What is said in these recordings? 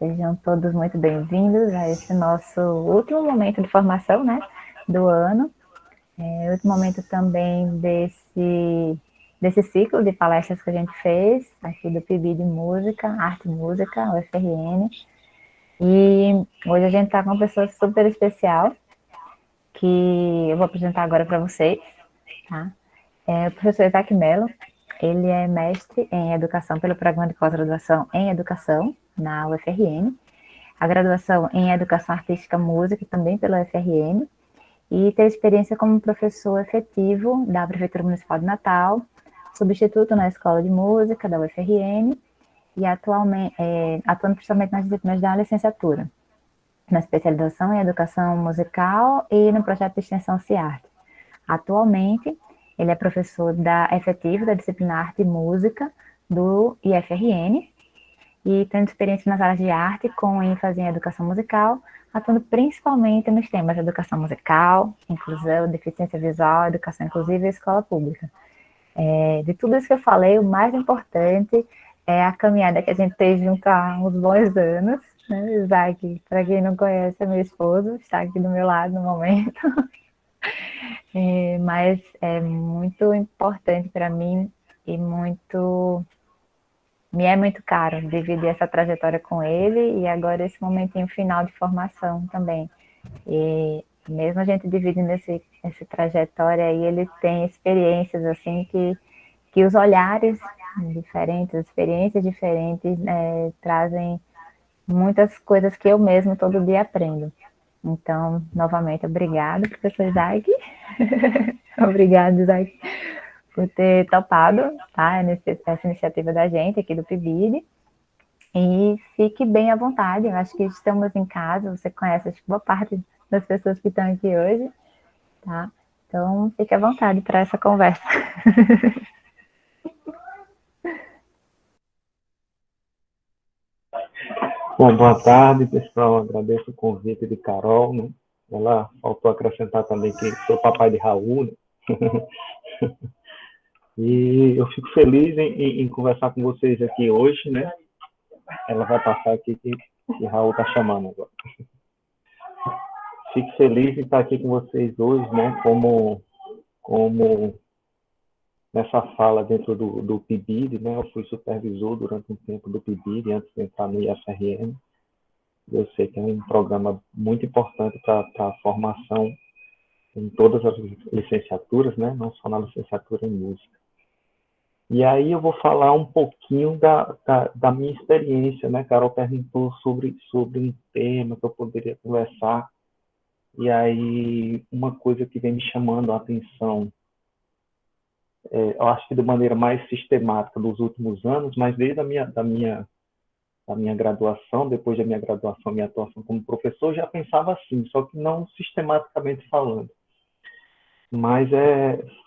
Sejam todos muito bem-vindos a esse nosso último momento de formação, né, do ano. Último momento também desse ciclo de palestras que a gente fez, aqui do PIB de Música, Arte e Música, UFRN. E hoje a gente está com uma pessoa super especial, que eu vou apresentar agora para vocês, tá? É o professor Isaac Mello. Ele é mestre em Educação pelo Programa de Pós-Graduação em Educação, na UFRN. A graduação em Educação Artística e Música, também pela UFRN. E teve experiência como professor efetivo da Prefeitura Municipal de Natal, substituto na Escola de Música da UFRN e atualmente atuando principalmente nas disciplinas da licenciatura, na especialização em Educação Musical e no projeto de extensão CIARTE. Atualmente, ele é professor efetivo da disciplina Arte e Música do IFRN e tendo experiência nas áreas de arte com ênfase em educação musical, atuando principalmente nos temas de educação musical, inclusão, deficiência visual, educação inclusiva e escola pública. De tudo isso que eu falei, o mais importante é a caminhada que a gente teve junto há uns bons anos, né? Isaac, para quem não conhece, é meu esposo, está aqui do meu lado no momento. Mas é muito importante para mim e me é muito caro dividir essa trajetória com ele e agora esse momentinho final de formação também. E mesmo a gente dividindo essa trajetória aí, ele tem experiências assim que os olhares diferentes, as experiências diferentes trazem muitas coisas que eu mesmo todo dia aprendo. Então, novamente, obrigado, professor Isaac. Obrigado, Isaac, por ter topado, tá? Essa iniciativa da gente aqui do PIBID. E fique bem à vontade, eu acho que estamos em casa, você conhece acho, boa parte das pessoas que estão aqui hoje, tá? Então, fique à vontade para essa conversa. Bom, boa tarde, pessoal. Agradeço o convite de Carol, né? Ela faltou acrescentar também que sou papai de Raul, né? E eu fico feliz em conversar com vocês aqui hoje, né? Ela vai passar aqui que Raul está chamando agora. Fico feliz em estar aqui com vocês hoje, né? Como nessa fala dentro do PIBID, né? Eu fui supervisor durante um tempo do PIBID antes de entrar no IFRN. Eu sei que é um programa muito importante para a formação em todas as licenciaturas, né? Não só na licenciatura em música. E aí eu vou falar um pouquinho da minha experiência, né? Carol perguntou sobre um tema que eu poderia conversar. E aí uma coisa que vem me chamando a atenção, eu acho que de maneira mais sistemática nos últimos anos, mas desde a minha graduação, depois da minha graduação, minha atuação como professor, já pensava assim, só que não sistematicamente falando. Mas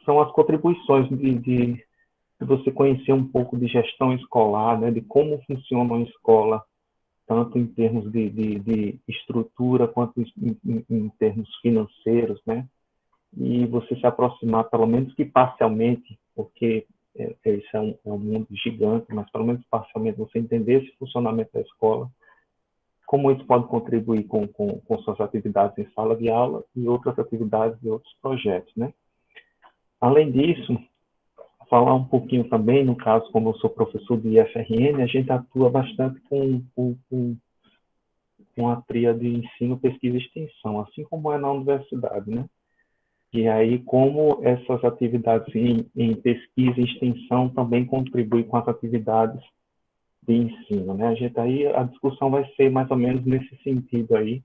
são as contribuições de você conhecer um pouco de gestão escolar, né, de como funciona uma escola, tanto em termos de estrutura quanto em termos financeiros, né, e você se aproximar, pelo menos que parcialmente, porque esse é um mundo gigante, mas pelo menos parcialmente você entender esse funcionamento da escola, como isso pode contribuir com suas atividades em sala de aula e outras atividades e outros projetos, né. Além disso, falar um pouquinho também, no caso, como eu sou professor do IFRN, a gente atua bastante com a tríade de ensino, pesquisa e extensão, assim como é na universidade, né? E aí, como essas atividades em pesquisa e extensão também contribuem com as atividades de ensino, né? A discussão vai ser mais ou menos nesse sentido aí,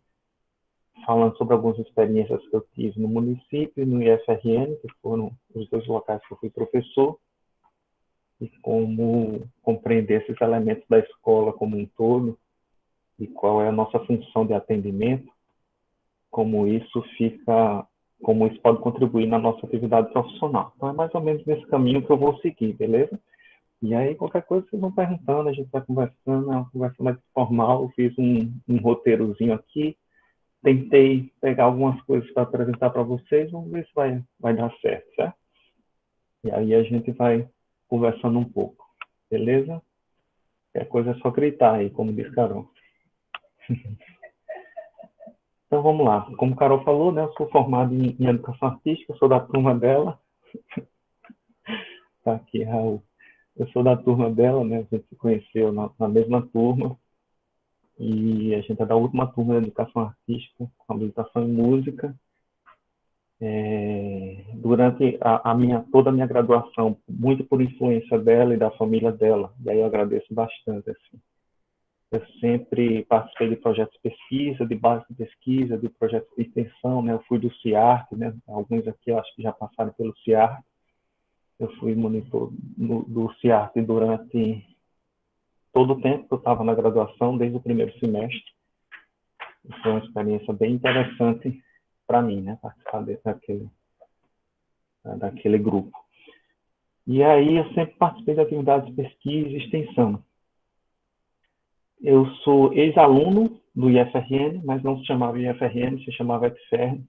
falando sobre algumas experiências que eu tive no município e no IFRN, que foram os dois locais que eu fui professor, e como compreender esses elementos da escola como um todo e qual é a nossa função de atendimento, como isso fica, como isso pode contribuir na nossa atividade profissional. Então é mais ou menos nesse caminho que eu vou seguir, beleza? E aí qualquer coisa vocês vão perguntando, a gente vai conversando, é uma conversa mais formal, eu fiz um roteirozinho aqui, tentei pegar algumas coisas para apresentar para vocês, vamos ver se vai dar certo, certo? E aí a gente vai conversando um pouco, beleza? Qualquer coisa é só gritar aí, como diz Carol. Então vamos lá. Como a Carol falou, né, eu sou formado em educação artística, sou da turma dela. Tá aqui, Raul. Eu sou da turma dela, né? A gente se conheceu na mesma turma. E a gente é da última turma de educação artística, com habilitação em música. Durante toda a minha graduação, muito por influência dela e da família dela. E aí eu agradeço bastante, assim. Eu sempre participei de projetos de pesquisa, de base de pesquisa, de projetos de extensão, né? Eu fui do CIARC, né? Alguns aqui eu acho que já passaram pelo CIARC. Eu fui monitor do CIARC durante todo o tempo que eu estava na graduação, desde o primeiro semestre. Foi uma experiência bem interessante para mim, né? Participar daquele grupo. E aí eu sempre participei de atividades de pesquisa e extensão. Eu sou ex-aluno do IFRN, mas não se chamava IFRN, se chamava ETFERN,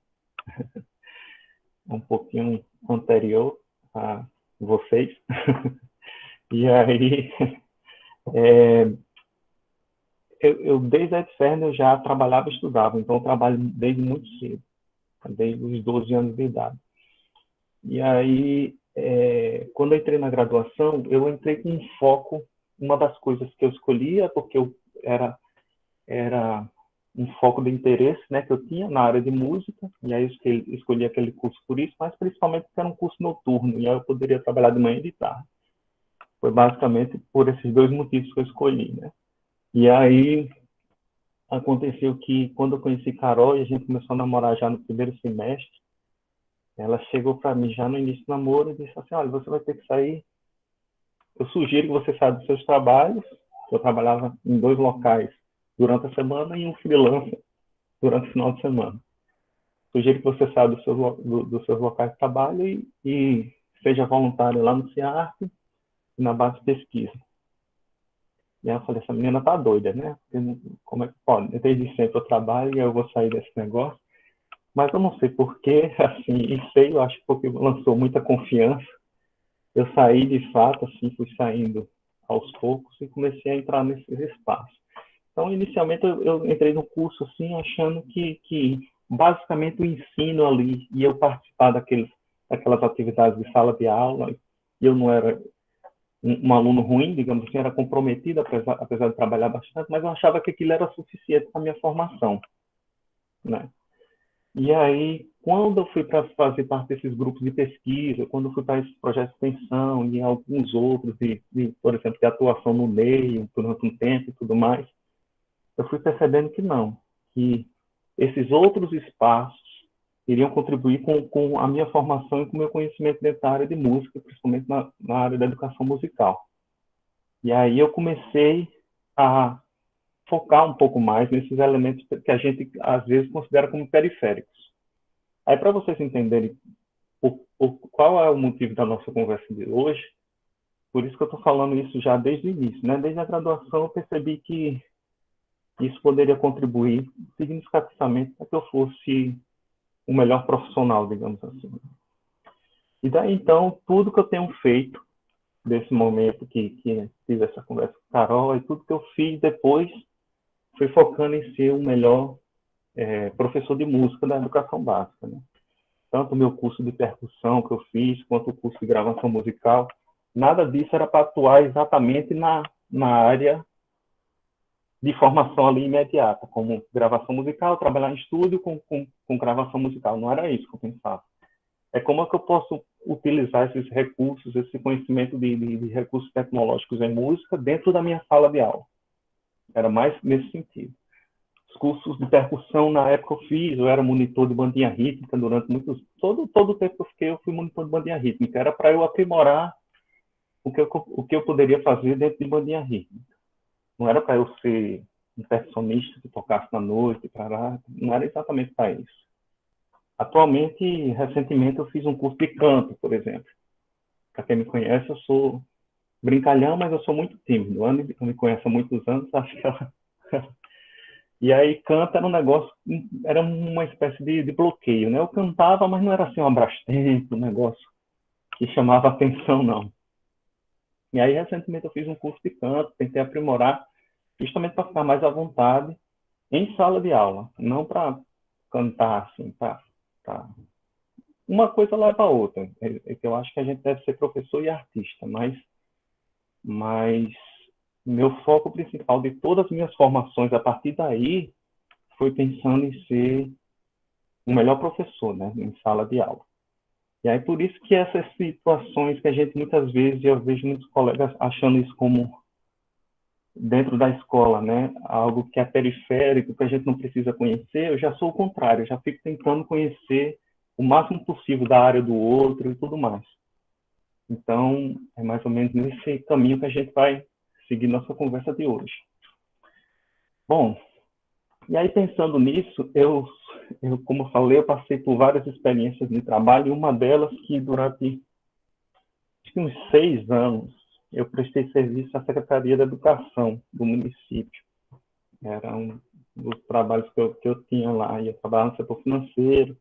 um pouquinho anterior a vocês. E aí, eu desde a ETFERN eu já trabalhava e estudava, então eu trabalho desde muito cedo, desde os 12 anos de idade. E aí, quando eu entrei na graduação, eu entrei com um foco, uma das coisas que eu escolhia, porque eu era um foco de interesse, né, que eu tinha na área de música, e aí eu escolhi aquele curso por isso, mas principalmente porque era um curso noturno, e aí eu poderia trabalhar de manhã e de tarde. Foi basicamente por esses dois motivos que eu escolhi, né. E aí aconteceu que quando eu conheci Carol e a gente começou a namorar já no primeiro semestre, ela chegou para mim já no início do namoro e disse assim, olha, você vai ter que sair, eu sugiro que você saia dos seus trabalhos. Eu trabalhava em 2 locais durante a semana e um freelancer durante o final de semana. Sugiro que você saia dos seus locais de trabalho e seja voluntário lá no CIARC e na base de pesquisa. E aí eu falei, essa menina tá doida, né? Como é que pode? Desde sempre eu trabalho e eu vou sair desse negócio. Mas eu não sei porquê, assim, e sei, eu acho que porque lançou muita confiança. Eu saí de fato, assim, fui saindo aos poucos e comecei a entrar nesses espaços. Então, inicialmente, eu entrei no curso, assim, achando que basicamente o ensino ali, e eu participar daquelas atividades de sala de aula, e eu não era um aluno ruim, digamos assim, era comprometido, apesar de trabalhar bastante, mas eu achava que aquilo era suficiente para a minha formação, né? E aí, quando eu fui para fazer parte desses grupos de pesquisa, quando eu fui para esses projetos de extensão e alguns outros, por exemplo, de atuação no meio durante um tempo e tudo mais, eu fui percebendo que não, que esses outros espaços iriam contribuir com a minha formação e com o meu conhecimento dentro da área de música, principalmente na área da educação musical. E aí eu comecei a focar um pouco mais nesses elementos que a gente, às vezes, considera como periféricos. Aí, para vocês entenderem qual é o motivo da nossa conversa de hoje, por isso que eu estou falando isso já desde o início, né? Desde a graduação eu percebi que isso poderia contribuir significativamente para que eu fosse o melhor profissional, digamos assim. E daí, então, tudo que eu tenho feito desse momento que tive essa conversa com a Carol e tudo que eu fiz depois foi focando em ser o melhor professor de música da educação básica, né? Tanto o meu curso de percussão que eu fiz, quanto o curso de gravação musical, nada disso era para atuar exatamente na área de formação ali imediata, como gravação musical, trabalhar em estúdio com gravação musical. Não era isso que eu pensava. É como é que eu posso utilizar esses recursos, esse conhecimento de recursos tecnológicos em música dentro da minha sala de aula. Era mais nesse sentido. Os cursos de percussão, na época eu fiz, eu era monitor de bandinha rítmica durante todo o tempo que eu fiquei, eu fui monitor de bandinha rítmica. Era para eu aprimorar o que eu poderia fazer dentro de bandinha rítmica. Não era para eu ser um percussionista que tocasse na noite, não era exatamente para isso. Atualmente, recentemente, eu fiz um curso de canto, por exemplo. Para quem me conhece, eu sou brincalhão, mas eu sou muito tímido. Ana me conhece há muitos anos, acho que ela... E aí, canto era um negócio, era uma espécie de bloqueio, né? Eu cantava, mas não era assim um abrastento, um negócio que chamava atenção, não. E aí, recentemente, eu fiz um curso de canto, tentei aprimorar, justamente para ficar mais à vontade em sala de aula, não para cantar, assim, tá. Uma coisa leva a outra. Eu acho que a gente deve ser professor e artista, mas meu foco principal de todas as minhas formações a partir daí foi pensando em ser o melhor professor, né, em sala de aula. E aí por isso que essas situações que a gente muitas vezes, eu vejo muitos colegas achando isso como dentro da escola, né, algo que é periférico, que a gente não precisa conhecer, eu já sou o contrário, eu já fico tentando conhecer o máximo possível da área do outro e tudo mais. Então, é mais ou menos nesse caminho que a gente vai seguir nossa conversa de hoje. Bom, e aí pensando nisso, como eu falei, eu passei por várias experiências de trabalho, e uma delas que durante acho que uns 6 anos eu prestei serviço à Secretaria da Educação do município. Era um dos trabalhos que eu tinha lá. Eu trabalhava no setor financeiro,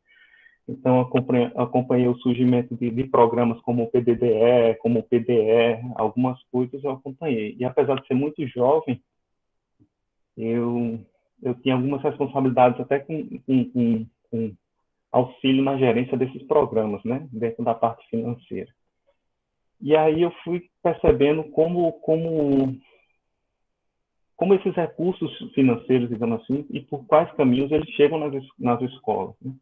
então acompanhei o surgimento de programas como o PDDE, como o PDE, algumas coisas eu acompanhei. E apesar de ser muito jovem, eu, eu tinha algumas responsabilidades até com auxílio na gerência desses programas, né, dentro da parte financeira. E aí eu fui percebendo como esses recursos financeiros, digamos assim, e por quais caminhos eles chegam nas escolas. Né?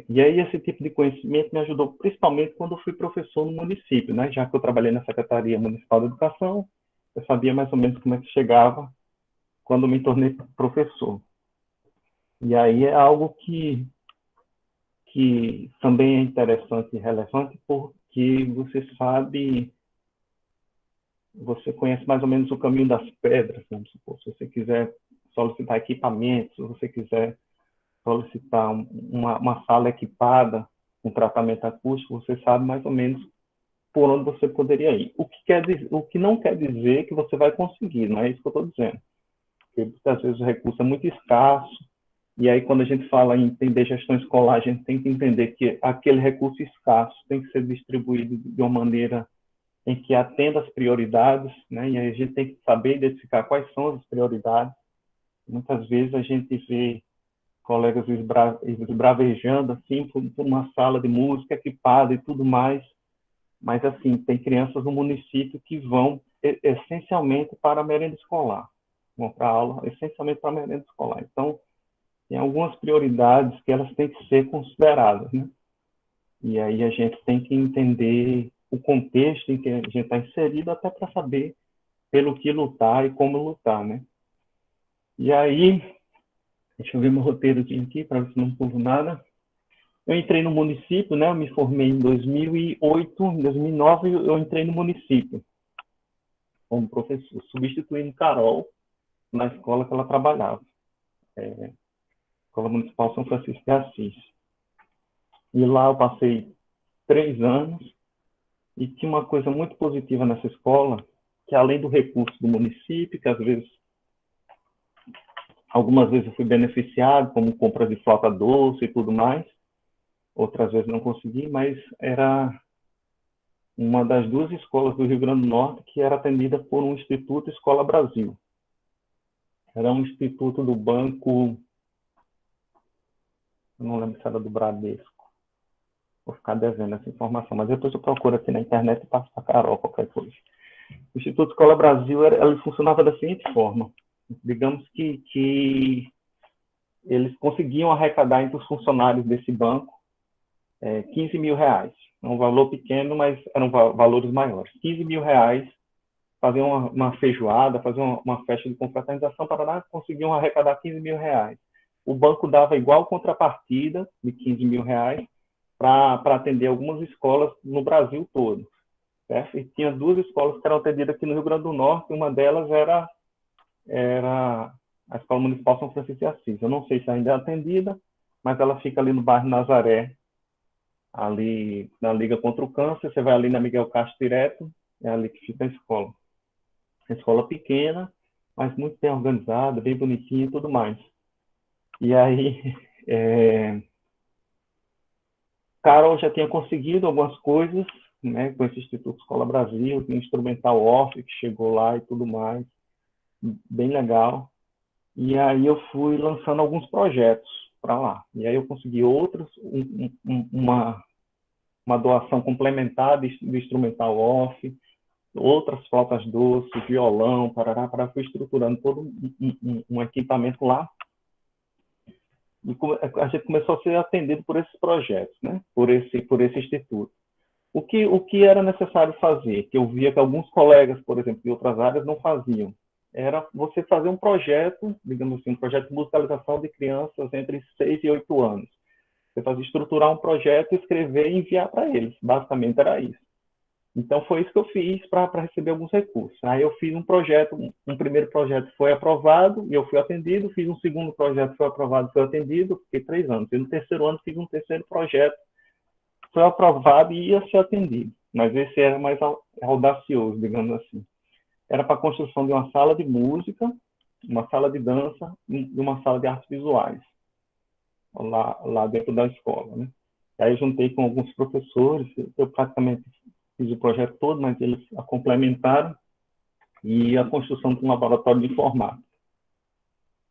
E aí esse tipo de conhecimento me ajudou principalmente quando eu fui professor no município, né? Já que eu trabalhei na Secretaria Municipal de Educação, eu sabia mais ou menos como é que chegava quando me tornei professor. E aí é algo que também é interessante e relevante porque você conhece mais ou menos o caminho das pedras, vamos supor. Se você quiser solicitar equipamentos, se você quiser solicitar uma sala equipada, um tratamento acústico, você sabe mais ou menos por onde você poderia ir. O que não quer dizer que você vai conseguir, não é isso que eu estou dizendo. Porque muitas vezes o recurso é muito escasso, e aí quando a gente fala em entender gestão escolar, a gente tem que entender que aquele recurso escasso tem que ser distribuído de uma maneira em que atenda às prioridades, né? E aí a gente tem que saber identificar quais são as prioridades. Muitas vezes a gente vê colegas esbravejando assim por uma sala de música equipada e tudo mais, mas assim tem crianças no município que vão essencialmente para a merenda escolar, vão para a aula essencialmente para a merenda escolar. Então tem algumas prioridades que elas têm que ser consideradas, né? E aí a gente tem que entender o contexto em que a gente está inserido até para saber pelo que lutar e como lutar, né? E aí, deixa eu ver meu roteirozinho aqui para ver se não pulo nada. Eu entrei no município, né? Eu me formei em 2008, em 2009 eu entrei no município como professor, substituindo Carol na escola que ela trabalhava, Escola Municipal São Francisco de Assis. E lá eu passei 3 anos e tinha uma coisa muito positiva nessa escola, que além do recurso do município, que às vezes, algumas vezes eu fui beneficiado, como compra de flauta doce e tudo mais, outras vezes não consegui, mas era uma das 2 escolas do Rio Grande do Norte que era atendida por um Instituto Escola Brasil. Era um instituto do banco, não lembro se era do Bradesco, vou ficar devendo essa informação, mas depois eu procuro aqui na internet e passo para a Carol qualquer coisa. O Instituto Escola Brasil ele funcionava da seguinte forma, digamos que eles conseguiam arrecadar entre os funcionários desse banco 15 mil reais. É um valor pequeno, mas eram valores maiores. 15 mil reais, fazer uma feijoada, fazer uma festa de confraternização, para lá, conseguiam arrecadar 15 mil reais. O banco dava igual contrapartida de 15 mil reais para atender algumas escolas no Brasil todo. Certo? E tinha 2 escolas que eram atendidas aqui no Rio Grande do Norte, uma delas era a Escola Municipal São Francisco de Assis. Eu não sei se ainda é atendida, mas ela fica ali no bairro Nazaré, ali na Liga contra o Câncer. Você vai ali na Miguel Castro direto, é ali que fica a escola. A escola pequena, mas muito bem organizada, bem bonitinha e tudo mais. E aí, Carol já tinha conseguido algumas coisas, né, com esse Instituto Escola Brasil, tem o Instrumental Off, que chegou lá e tudo mais, bem legal. E aí eu fui lançando alguns projetos para lá. E aí eu consegui outros, uma doação complementar do instrumental off, outras flautas doces, violão, parará, parará, fui estruturando todo um equipamento lá. E a gente começou a ser atendido por esses projetos, né? Por esse instituto. O que era necessário fazer, que eu via que alguns colegas, por exemplo, de outras áreas não faziam, era você fazer um projeto, digamos assim, um projeto de musicalização de crianças entre 6 e 8 anos. Você fazia estruturar um projeto, escrever e enviar para eles. Basicamente era isso. Então foi isso que eu fiz para receber alguns recursos. Aí eu fiz um projeto, um primeiro projeto foi aprovado e eu fui atendido, fiz um segundo projeto, foi aprovado e foi atendido, fiquei 3 anos. E no terceiro ano fiz um terceiro projeto, foi aprovado e ia ser atendido. Mas esse era mais audacioso, digamos assim. Era para a construção de uma sala de música, uma sala de dança e uma sala de artes visuais, lá dentro da escola, né? E aí juntei com alguns professores, eu praticamente fiz o projeto todo, mas eles a complementaram, e a construção de um laboratório de informática.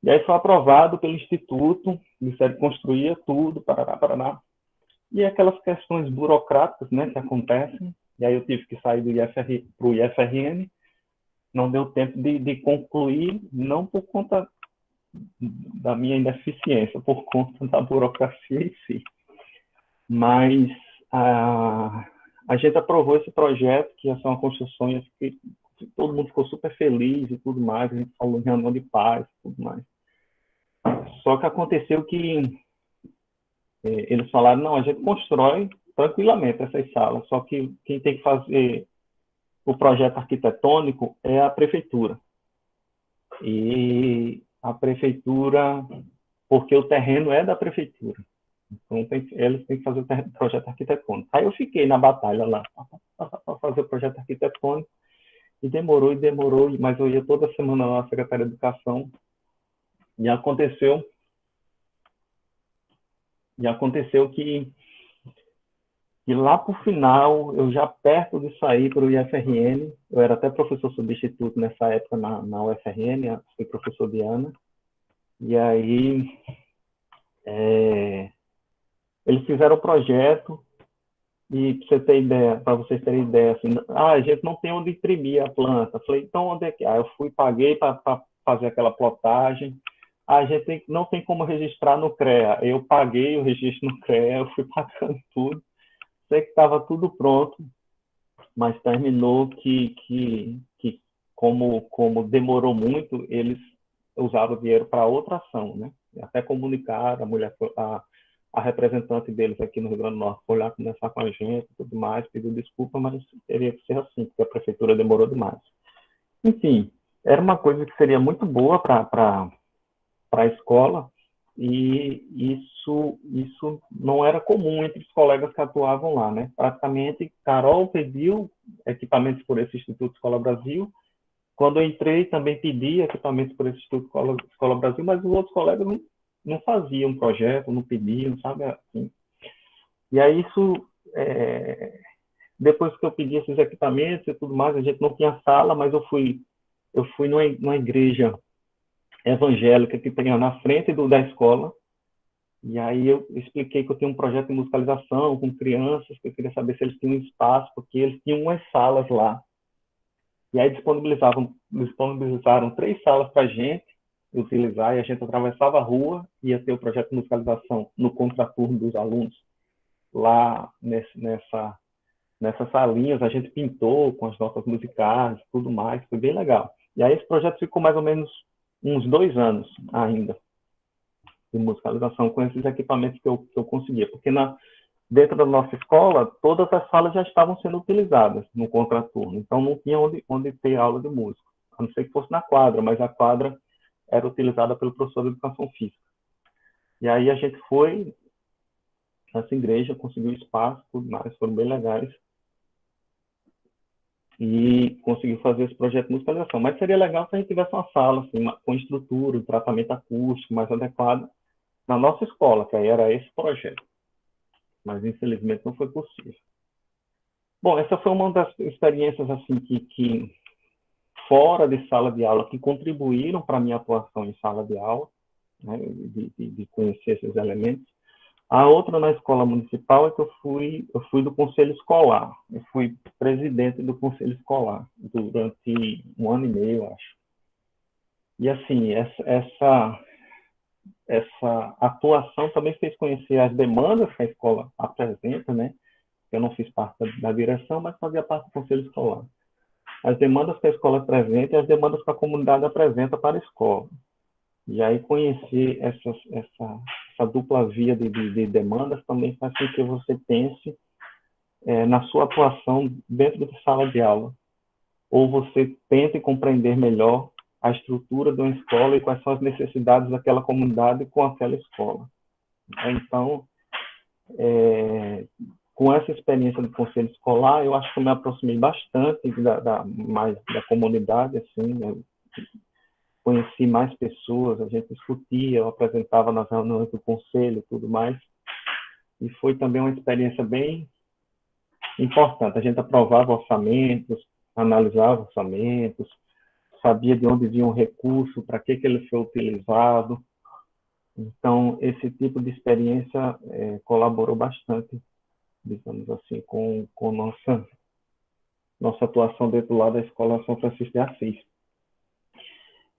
E aí foi aprovado pelo Instituto, disseram que construía tudo, parará, parará. E aquelas questões burocráticas, né, que acontecem, e aí eu tive que sair do IFR para o IFRN, não deu tempo de concluir, não por conta da minha ineficiência, por conta da burocracia em si. Mas a gente aprovou esse projeto, que ia ser uma construção, e todo mundo ficou super feliz e tudo mais, a gente falou em reunião de paz e tudo mais. Só que aconteceu que eles falaram, não, a gente constrói tranquilamente essas salas, só que quem tem que fazer o projeto arquitetônico é a prefeitura. E a prefeitura, porque o terreno é da prefeitura. Então, eles têm que fazer o projeto arquitetônico. Aí eu fiquei na batalha lá, para fazer o projeto arquitetônico, e demorou, mas eu ia toda semana lá na Secretaria de Educação, e aconteceu que lá para o final, eu já perto de sair para o IFRN, eu era até professor substituto nessa época na UFRN, fui professor de Ana, e aí eles fizeram o projeto, e para vocês terem ideia, assim, a gente não tem onde imprimir a planta. Falei, então onde é que? Eu fui, paguei para fazer aquela plotagem. A gente não tem como registrar no CREA. Eu paguei o registro no CREA, eu fui pagando tudo. Sei que estava tudo pronto, mas terminou que como demorou muito, eles usaram o dinheiro para outra ação, né? Até comunicaram, a representante deles aqui no Rio Grande do Norte foi lá conversar com a gente e tudo mais, pediu desculpa, mas teria que ser assim, porque a prefeitura demorou demais. Enfim, era uma coisa que seria muito boa para a escola, e isso não era comum entre os colegas que atuavam lá, né? Praticamente, Carol pediu equipamentos por esse Instituto Escola Brasil. Quando eu entrei, também pedi equipamentos por esse Instituto Escola Brasil, mas os outros colegas não faziam projeto, não pediam, sabe? Assim. E aí depois que eu pedi esses equipamentos e tudo mais, a gente não tinha sala, mas eu fui numa igreja evangélica que tem na frente da escola. E aí eu expliquei que eu tinha um projeto de musicalização com crianças, que eu queria saber se eles tinham espaço, porque eles tinham umas salas lá. E aí disponibilizaram 3 salas para a gente utilizar, e a gente atravessava a rua, ia ter o projeto de musicalização no contraturno dos alunos, lá nessas salinhas, a gente pintou com as notas musicais, tudo mais, foi bem legal. E aí esse projeto ficou mais ou menos uns 2 anos ainda, de musicalização com esses equipamentos que eu conseguia, porque dentro da nossa escola, todas as salas já estavam sendo utilizadas no contraturno, então não tinha onde ter aula de música, a não ser que fosse na quadra, mas a quadra era utilizada pelo professor de educação física. E aí a gente foi nessa igreja, conseguiu espaço, tudo mais, foram bem legais, e conseguiu fazer esse projeto de musicalização. Mas seria legal se a gente tivesse uma sala assim, com estrutura, um tratamento acústico mais adequado na nossa escola, que aí era esse projeto. Mas infelizmente não foi possível. Bom, essa foi uma das experiências assim que fora de sala de aula que contribuíram para a minha atuação em sala de aula, né, de conhecer esses elementos. A outra na escola municipal é que eu fui do conselho escolar. Eu fui presidente do conselho escolar durante 1 ano e meio, acho. E assim, essa atuação também fez conhecer as demandas que a escola apresenta, né? Eu não fiz parte da direção, mas fazia parte do conselho escolar. As demandas que a escola apresenta e as demandas que a comunidade apresenta para a escola. E aí conhecer essa dupla via de demandas também faz com que você pense na sua atuação dentro de sala de aula. Ou você tente compreender melhor a estrutura de uma escola e quais são as necessidades daquela comunidade com aquela escola. Então, com essa experiência do conselho escolar, eu acho que eu me aproximei bastante mais da comunidade, assim, né? Conheci mais pessoas, a gente discutia, eu apresentava nas reuniões do conselho e tudo mais, e foi também uma experiência bem importante. A gente aprovava orçamentos, analisava orçamentos, sabia de onde vinha um recurso, para que ele foi utilizado. Então, esse tipo de experiência colaborou bastante, digamos assim, com nossa atuação dentro do lado da Escola São Francisco de Assis.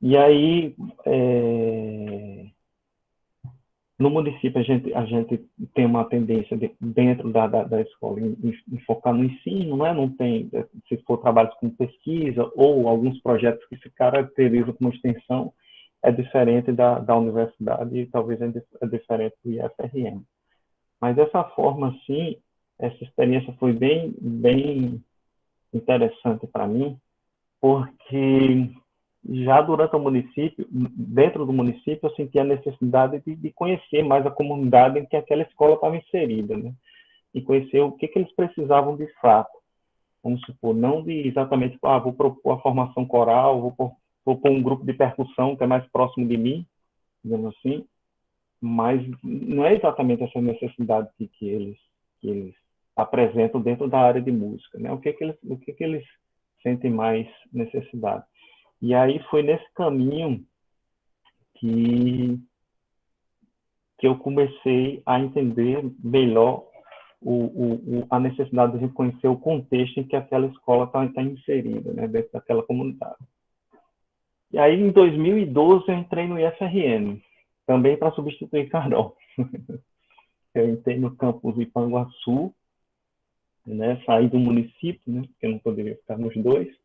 E aí, no município, a gente tem uma tendência dentro da escola em focar no ensino, né? Não tem, se for trabalhos com pesquisa ou alguns projetos que se caracterizam como extensão, é diferente da universidade e talvez é diferente do IFRN. Mas dessa forma, assim, essa experiência foi bem interessante para mim, porque já durante o município, dentro do município, eu senti a necessidade de conhecer mais a comunidade em que aquela escola estava inserida, né? E conhecer o que eles precisavam de fato. Vamos supor, não de exatamente, vou propor a formação coral, vou propor um grupo de percussão que é mais próximo de mim, digamos assim, mas não é exatamente essa necessidade que eles apresentam dentro da área de música, né? O que eles sentem mais necessidade. E aí foi nesse caminho que eu comecei a entender melhor a necessidade de a gente conhecer o contexto em que aquela escola está inserida, né, dentro daquela comunidade. E aí, em 2012, eu entrei no IFRN, também para substituir Carol. Eu entrei no campus Ipanguaçu, né, saí do município, né, porque eu não poderia ficar nos dois.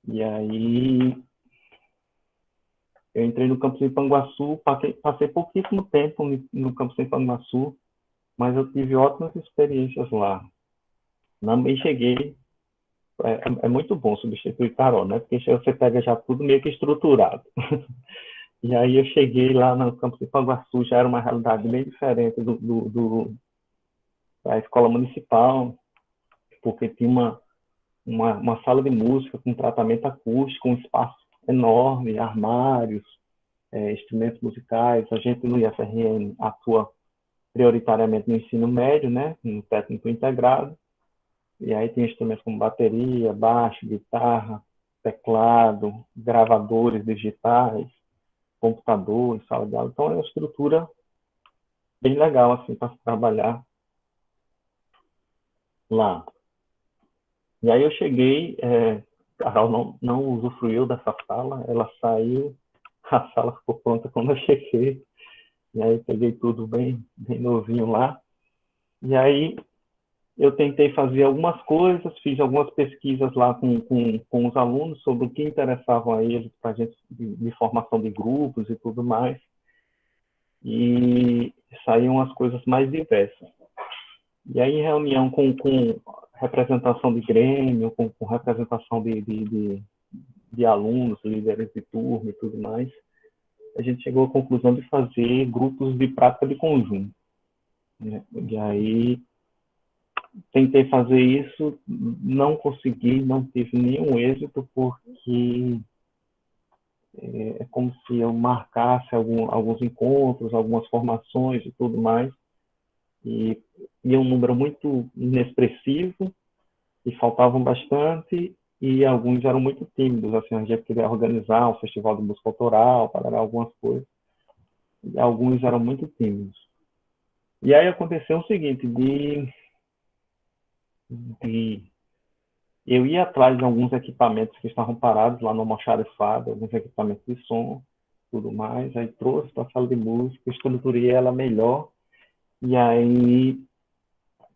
E aí eu entrei no campus Ipanguaçu, passei pouquíssimo tempo no campus Ipanguaçu, mas eu tive ótimas experiências lá. Também cheguei, é muito bom substituir Carol, né? Porque você pega já tudo meio que estruturado. E aí eu cheguei lá no campus Ipanguaçu, já era uma realidade bem diferente da escola municipal, porque tinha uma sala de música com tratamento acústico, um espaço enorme, armários, instrumentos musicais. A gente no IFRN atua prioritariamente no ensino médio, né, no técnico integrado, e aí tem instrumentos como bateria, baixo, guitarra, teclado, gravadores digitais, computador, sala de aula. Então é uma estrutura bem legal assim para trabalhar lá. E aí eu cheguei, Carol não usufruiu dessa sala, ela saiu, a sala ficou pronta quando eu cheguei, e aí peguei tudo bem novinho lá. E aí eu tentei fazer algumas coisas, fiz algumas pesquisas lá com os alunos sobre o que interessava a eles para a gente de formação de grupos e tudo mais. E saíam as coisas mais diversas. E aí, em reunião com representação de grêmio, com representação de alunos, líderes de turma e tudo mais, a gente chegou à conclusão de fazer grupos de prática de conjunto, né? E aí tentei fazer isso, não consegui, não tive nenhum êxito, porque é como se eu marcasse alguns encontros, algumas formações e tudo mais, e um número muito inexpressivo, e faltavam bastante, e alguns eram muito tímidos, assim, a gente queria organizar um festival de música autoral, para algumas coisas, e alguns eram muito tímidos. E aí aconteceu o seguinte, de eu ia atrás de alguns equipamentos que estavam parados lá no almoxarifado, alguns equipamentos de som, tudo mais, aí trouxe para a sala de música, estruturei ela melhor, e aí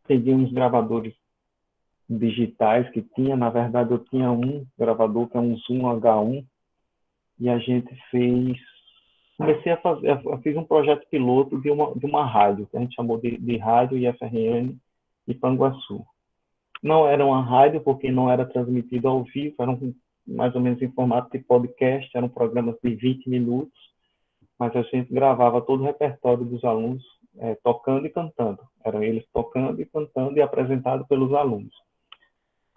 peguei uns gravadores digitais que tinha, na verdade eu tinha um gravador que é um Zoom H1, e a gente comecei a fazer, eu fiz um projeto piloto de uma rádio, que a gente chamou de Rádio IFRN Ipanguaçu. Não era uma rádio, porque não era transmitido ao vivo, eram mais ou menos em formato de podcast, eram programas de 20 minutos, mas a gente gravava todo o repertório dos alunos tocando e cantando. Eram eles tocando e cantando e apresentado pelos alunos.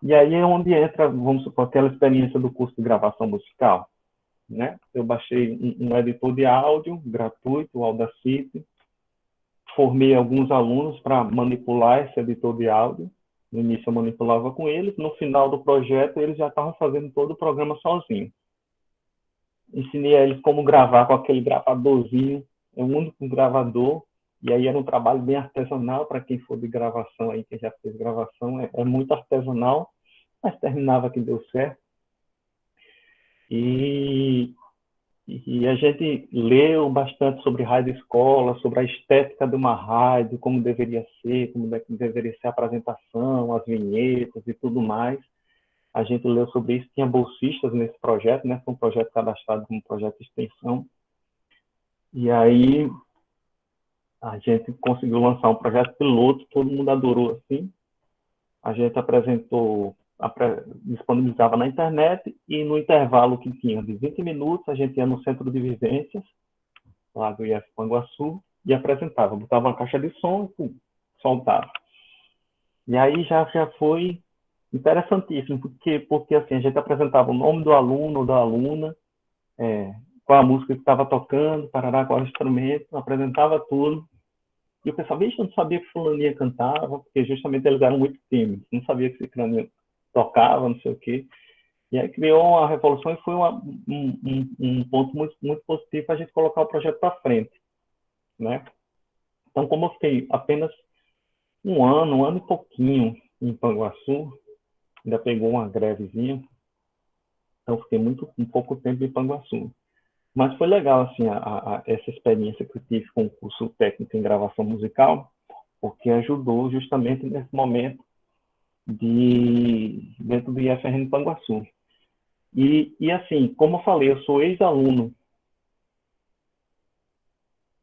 E aí é onde entra, vamos supor, aquela experiência do curso de gravação musical, né? Eu baixei um editor de áudio gratuito, o Audacity, formei alguns alunos para manipular esse editor de áudio. No início eu manipulava com eles, no final do projeto eles já estavam fazendo todo o programa sozinhos. Ensinei a eles como gravar com aquele gravadorzinho, é o único gravador, e aí era um trabalho bem artesanal para quem for de gravação aí, quem já fez gravação, é muito artesanal, mas terminava que deu certo. E a gente leu bastante sobre rádio escola, sobre a estética de uma rádio, como deveria ser, como deveria ser a apresentação, as vinhetas e tudo mais. A gente leu sobre isso, tinha bolsistas nesse projeto, né? Foi um projeto cadastrado como projeto de extensão. E aí a gente conseguiu lançar um projeto piloto, todo mundo adorou assim. A gente apresentou, disponibilizava na internet, e no intervalo que tinha de 20 minutos, a gente ia no centro de vivências, lá do IF Panguaçu, e apresentava, botava uma caixa de som e soltava. E aí já foi interessantíssimo, porque assim, a gente apresentava o nome do aluno ou da aluna, qual a música que estava tocando, parará, qual o instrumento, apresentava tudo. E o pessoal, bicho, eu não sabia que fulaninha cantava, porque justamente eles eram muito tímidos, não sabia que fulaninha tocava, não sei o quê. E aí criou uma revolução e foi um ponto muito, muito positivo para a gente colocar o projeto para frente, né? Então, como eu fiquei apenas um ano e pouquinho em Panguaçu, ainda pegou uma grevezinha, então fiquei um pouco tempo em Panguaçu. Mas foi legal, assim, essa experiência que eu tive com o curso técnico em gravação musical, porque ajudou justamente nesse momento dentro do IFRN Panguaçu. E assim, como eu falei, eu sou ex-aluno.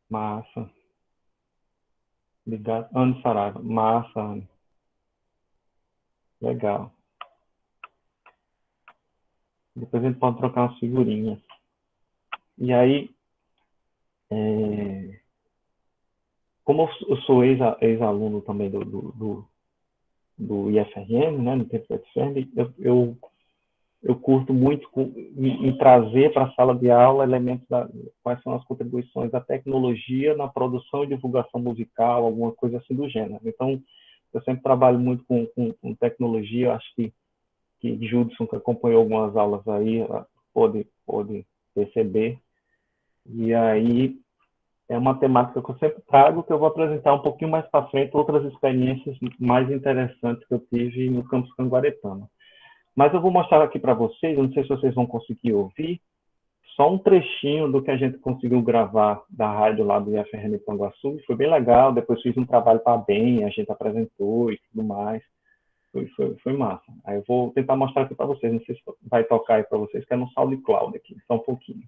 Massa. Obrigado. Ana Saraiva. Massa, Ana. Legal. Depois a gente pode trocar umas figurinhas. E aí, como eu sou ex-aluno também do IFRN, né, no tempo do IFRN, eu curto muito em trazer para a sala de aula elementos quais são as contribuições da tecnologia na produção e divulgação musical, alguma coisa assim do gênero. Então, eu sempre trabalho muito com tecnologia, acho que Judson, que acompanhou algumas aulas aí, pode perceber. E aí, é uma temática que eu sempre trago, que eu vou apresentar um pouquinho mais para frente, outras experiências mais interessantes que eu tive no campus Canguaretama. Mas eu vou mostrar aqui para vocês, eu não sei se vocês vão conseguir ouvir, só um trechinho do que a gente conseguiu gravar da rádio lá do IFRN Panguaçu, foi bem legal, depois fiz um trabalho para a BEM, a gente apresentou e tudo mais, foi massa. Aí eu vou tentar mostrar aqui para vocês, não sei se vai tocar aí para vocês, que é no SoundCloud aqui, só um pouquinho.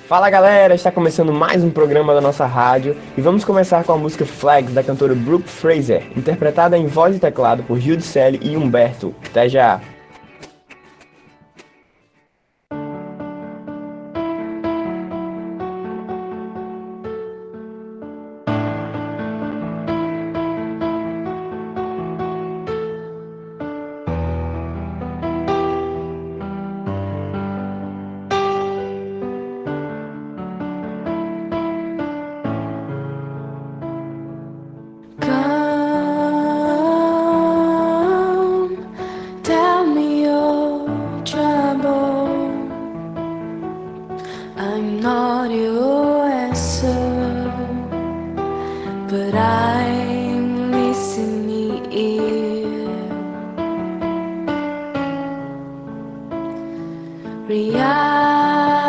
Fala galera, está começando mais um programa da nossa rádio e vamos começar com a música Flags da cantora Brooke Fraser, interpretada em voz e teclado por Giudicelli e Humberto. Até já!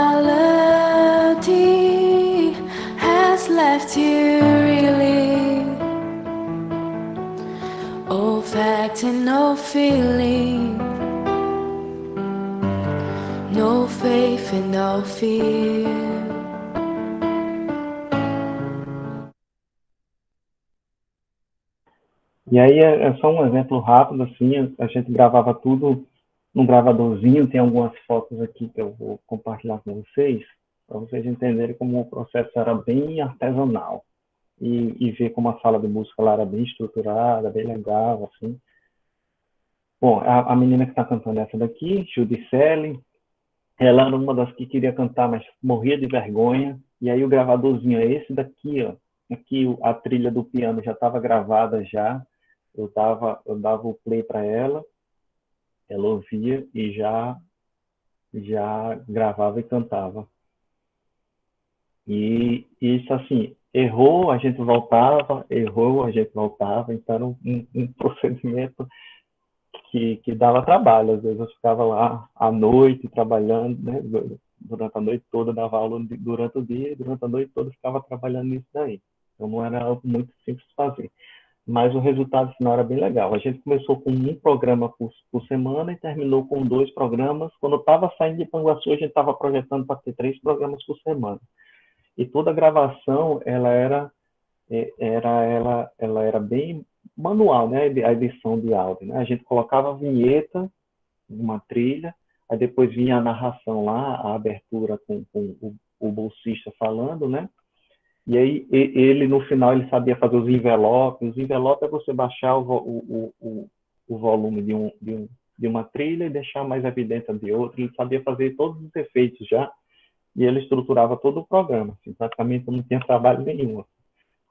Reality has left you really all fact and no feeling, no faith and no fear. E aí é só um exemplo rápido, assim, a gente gravava tudo num gravadorzinho, tem algumas fotos aqui que eu vou compartilhar com vocês, para vocês entenderem como o processo era bem artesanal e ver como a sala de música lá era bem estruturada, bem legal, assim. Bom, a menina que está cantando essa daqui, Judicelli, ela era uma das que queria cantar, mas morria de vergonha, e aí o gravadorzinho é esse daqui, ó. Aqui a trilha do piano já estava gravada já, eu dava o play para ela ouvia e já gravava e cantava. E isso, assim, errou, a gente voltava, errou, a gente voltava, então era um procedimento que dava trabalho. Às vezes eu ficava lá à noite trabalhando, né? Durante a noite toda, dava aula durante o dia, e durante a noite toda ficava trabalhando nisso daí. Então não era algo muito simples de fazer. Mas o resultado final era bem legal. A gente começou com um programa por semana e terminou com 2 programas. Quando eu estava saindo de Panguaçu, a gente estava projetando para ter 3 programas por semana. E toda a gravação, ela era bem manual, né? A edição de áudio, né? A gente colocava a vinheta, uma trilha, aí depois vinha a narração lá, a abertura com o bolsista falando, né? E aí ele, no final, ele sabia fazer os envelopes. Os envelopes é você baixar o volume de uma trilha e deixar mais evidente de outra. Ele sabia fazer todos os efeitos já, e ele estruturava todo o programa. Assim, praticamente não tinha trabalho nenhum.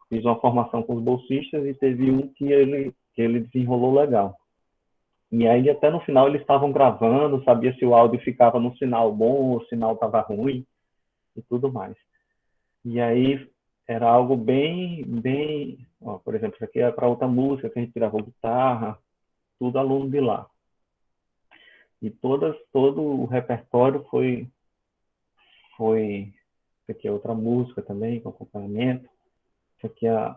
Fiz uma formação com os bolsistas e teve um que ele desenrolou legal. E aí, até no final, eles estavam gravando, sabia se o áudio ficava no sinal bom ou o sinal estava ruim e tudo mais. E aí era algo bem, ó, por exemplo, isso aqui é para outra música que a gente gravou guitarra, tudo aluno de lá. E todo o repertório isso aqui é outra música também, com acompanhamento. Isso aqui é a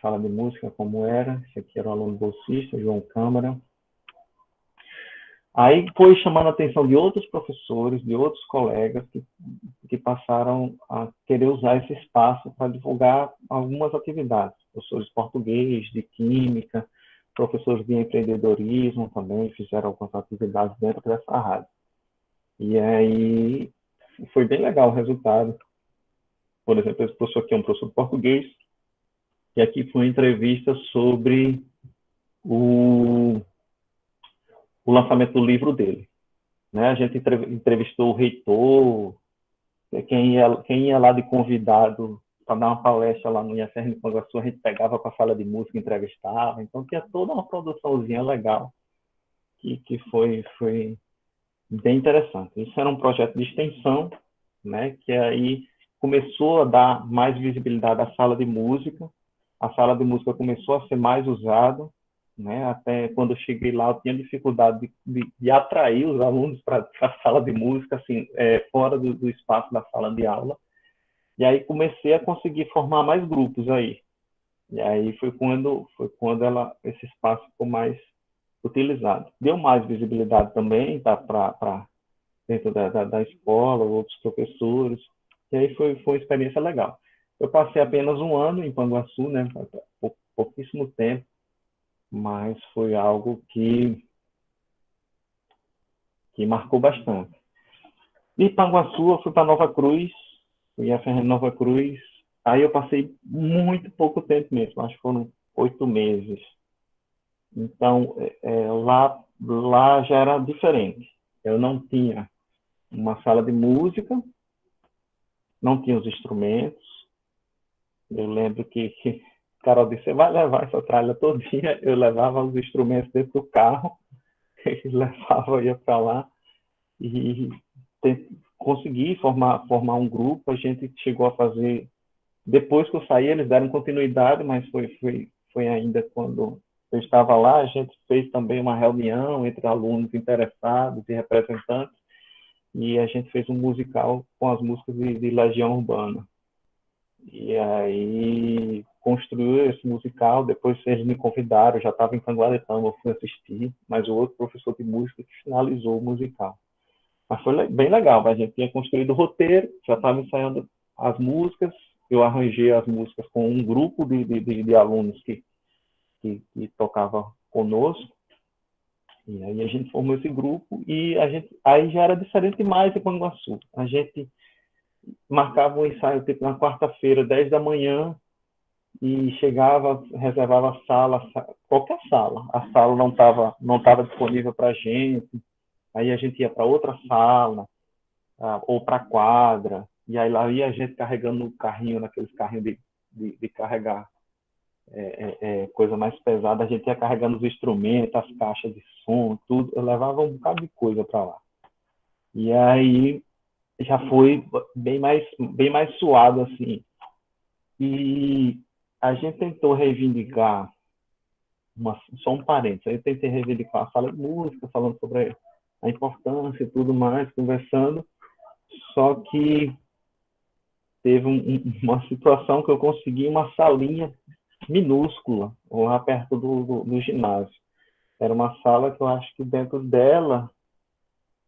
sala de música como era, isso aqui era o aluno bolsista, João Câmara. Aí foi chamando a atenção de outros professores, de outros colegas que passaram a querer usar esse espaço para divulgar algumas atividades. Professores de português, de química, professores de empreendedorismo também fizeram algumas atividades dentro dessa rádio. E aí foi bem legal o resultado. Por exemplo, esse professor aqui é um professor de português, e aqui foi uma entrevista sobre o lançamento do livro dele. Né? A gente entrevistou o reitor, quem ia lá de convidado para dar uma palestra lá no IFR de Panguaçu, a gente pegava para a sala de música, entrevistava. Então, tinha toda uma produçãozinha legal que foi bem interessante. Isso era um projeto de extensão, né? Que aí começou a dar mais visibilidade à sala de música. A sala de música começou a ser mais usada, né? Até quando eu cheguei lá, eu tinha dificuldade de atrair os alunos para a sala de música, assim, fora do espaço da sala de aula. E aí comecei a conseguir formar mais grupos aí. E aí foi quando esse espaço ficou mais utilizado. Deu mais visibilidade também, tá, para dentro da escola, outros professores. E aí foi uma experiência legal. Eu passei apenas um ano em Panguaçu, né? Pouquíssimo tempo, mas foi algo que marcou bastante. De Panguaçu, eu fui para Nova Cruz, fui a Fernando Nova Cruz. Aí eu passei muito pouco tempo mesmo, acho que foram 8 meses. Então, lá já era diferente. Eu não tinha uma sala de música, não tinha os instrumentos. Eu lembro que Carol disse, você vai levar essa tralha todinha? Eu levava os instrumentos dentro do carro, levava, ia para lá e consegui formar um grupo. A gente chegou a fazer, depois que eu saí, eles deram continuidade, mas foi ainda quando eu estava lá, a gente fez também uma reunião entre alunos interessados e representantes, e a gente fez um musical com as músicas de Legião Urbana. E aí construiu esse musical, depois eles me convidaram, eu já estava em Canguaretama, eu fui assistir, mas o outro professor de música que finalizou o musical. Mas foi bem legal, a gente tinha construído o roteiro, já estava ensaiando as músicas, eu arranjei as músicas com um grupo de alunos que tocava conosco, e aí a gente formou esse grupo, e aí já era diferente demais de Panguaçu. A gente marcava um ensaio tipo na quarta-feira, 10 da manhã, e chegava, reservava a sala, qualquer sala. A sala não tava disponível para a gente, aí a gente ia para outra sala, ou para a quadra, e aí lá ia a gente carregando o carrinho, naqueles carrinhos de carregar coisa mais pesada, a gente ia carregando os instrumentos, as caixas de som, tudo. Eu levava um bocado de coisa para lá. E aí já foi bem mais suado, assim. E a gente tentou reivindicar, só um parênteses, eu tentei reivindicar a sala de música, falando sobre a importância e tudo mais, conversando, só que teve uma situação que eu consegui uma salinha minúscula, lá perto do ginásio. Era uma sala que eu acho que dentro dela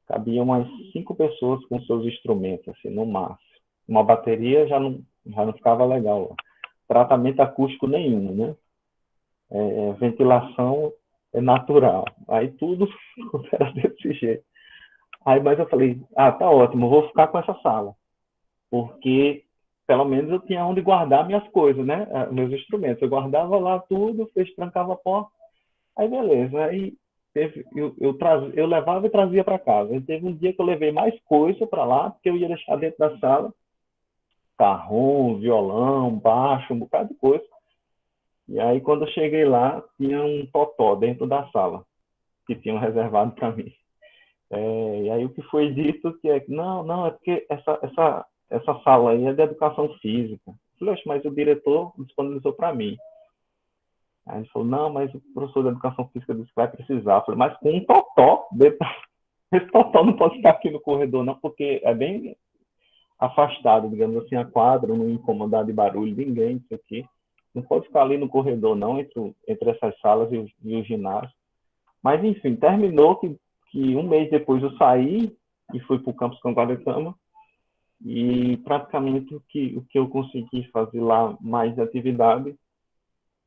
cabia umas 5 pessoas com seus instrumentos, assim, no máximo. Uma bateria já não ficava legal. Tratamento acústico nenhum, né? Ventilação é natural. Aí tudo era desse jeito. Aí, mas eu falei, tá ótimo, eu vou ficar com essa sala. Porque pelo menos eu tinha onde guardar minhas coisas, né? Meus instrumentos. Eu guardava lá tudo, trancava a porta. Aí beleza. Aí eu levava e trazia para casa. E teve um dia que eu levei mais coisa para lá, porque eu ia deixar dentro da sala carrom, violão, baixo, um bocado de coisa. E aí quando eu cheguei lá, tinha um totó dentro da sala, que tinham reservado para mim. E aí o que foi dito que não, é porque essa sala aí é de educação física. Eu falei, mas o diretor disponibilizou para mim. Aí ele falou, não, mas o professor de educação física disse que vai precisar. Eu falei, mas com um totó, esse totó não pode estar aqui no corredor, não, porque é bem afastado, digamos assim, a quadra, não incomodar de barulho de ninguém, isso aqui. Não pode ficar ali no corredor, não, entre essas salas e o ginásio. Mas, enfim, terminou que um mês depois eu saí e fui para o campus Canguaretama, e praticamente o que eu consegui fazer lá mais de atividade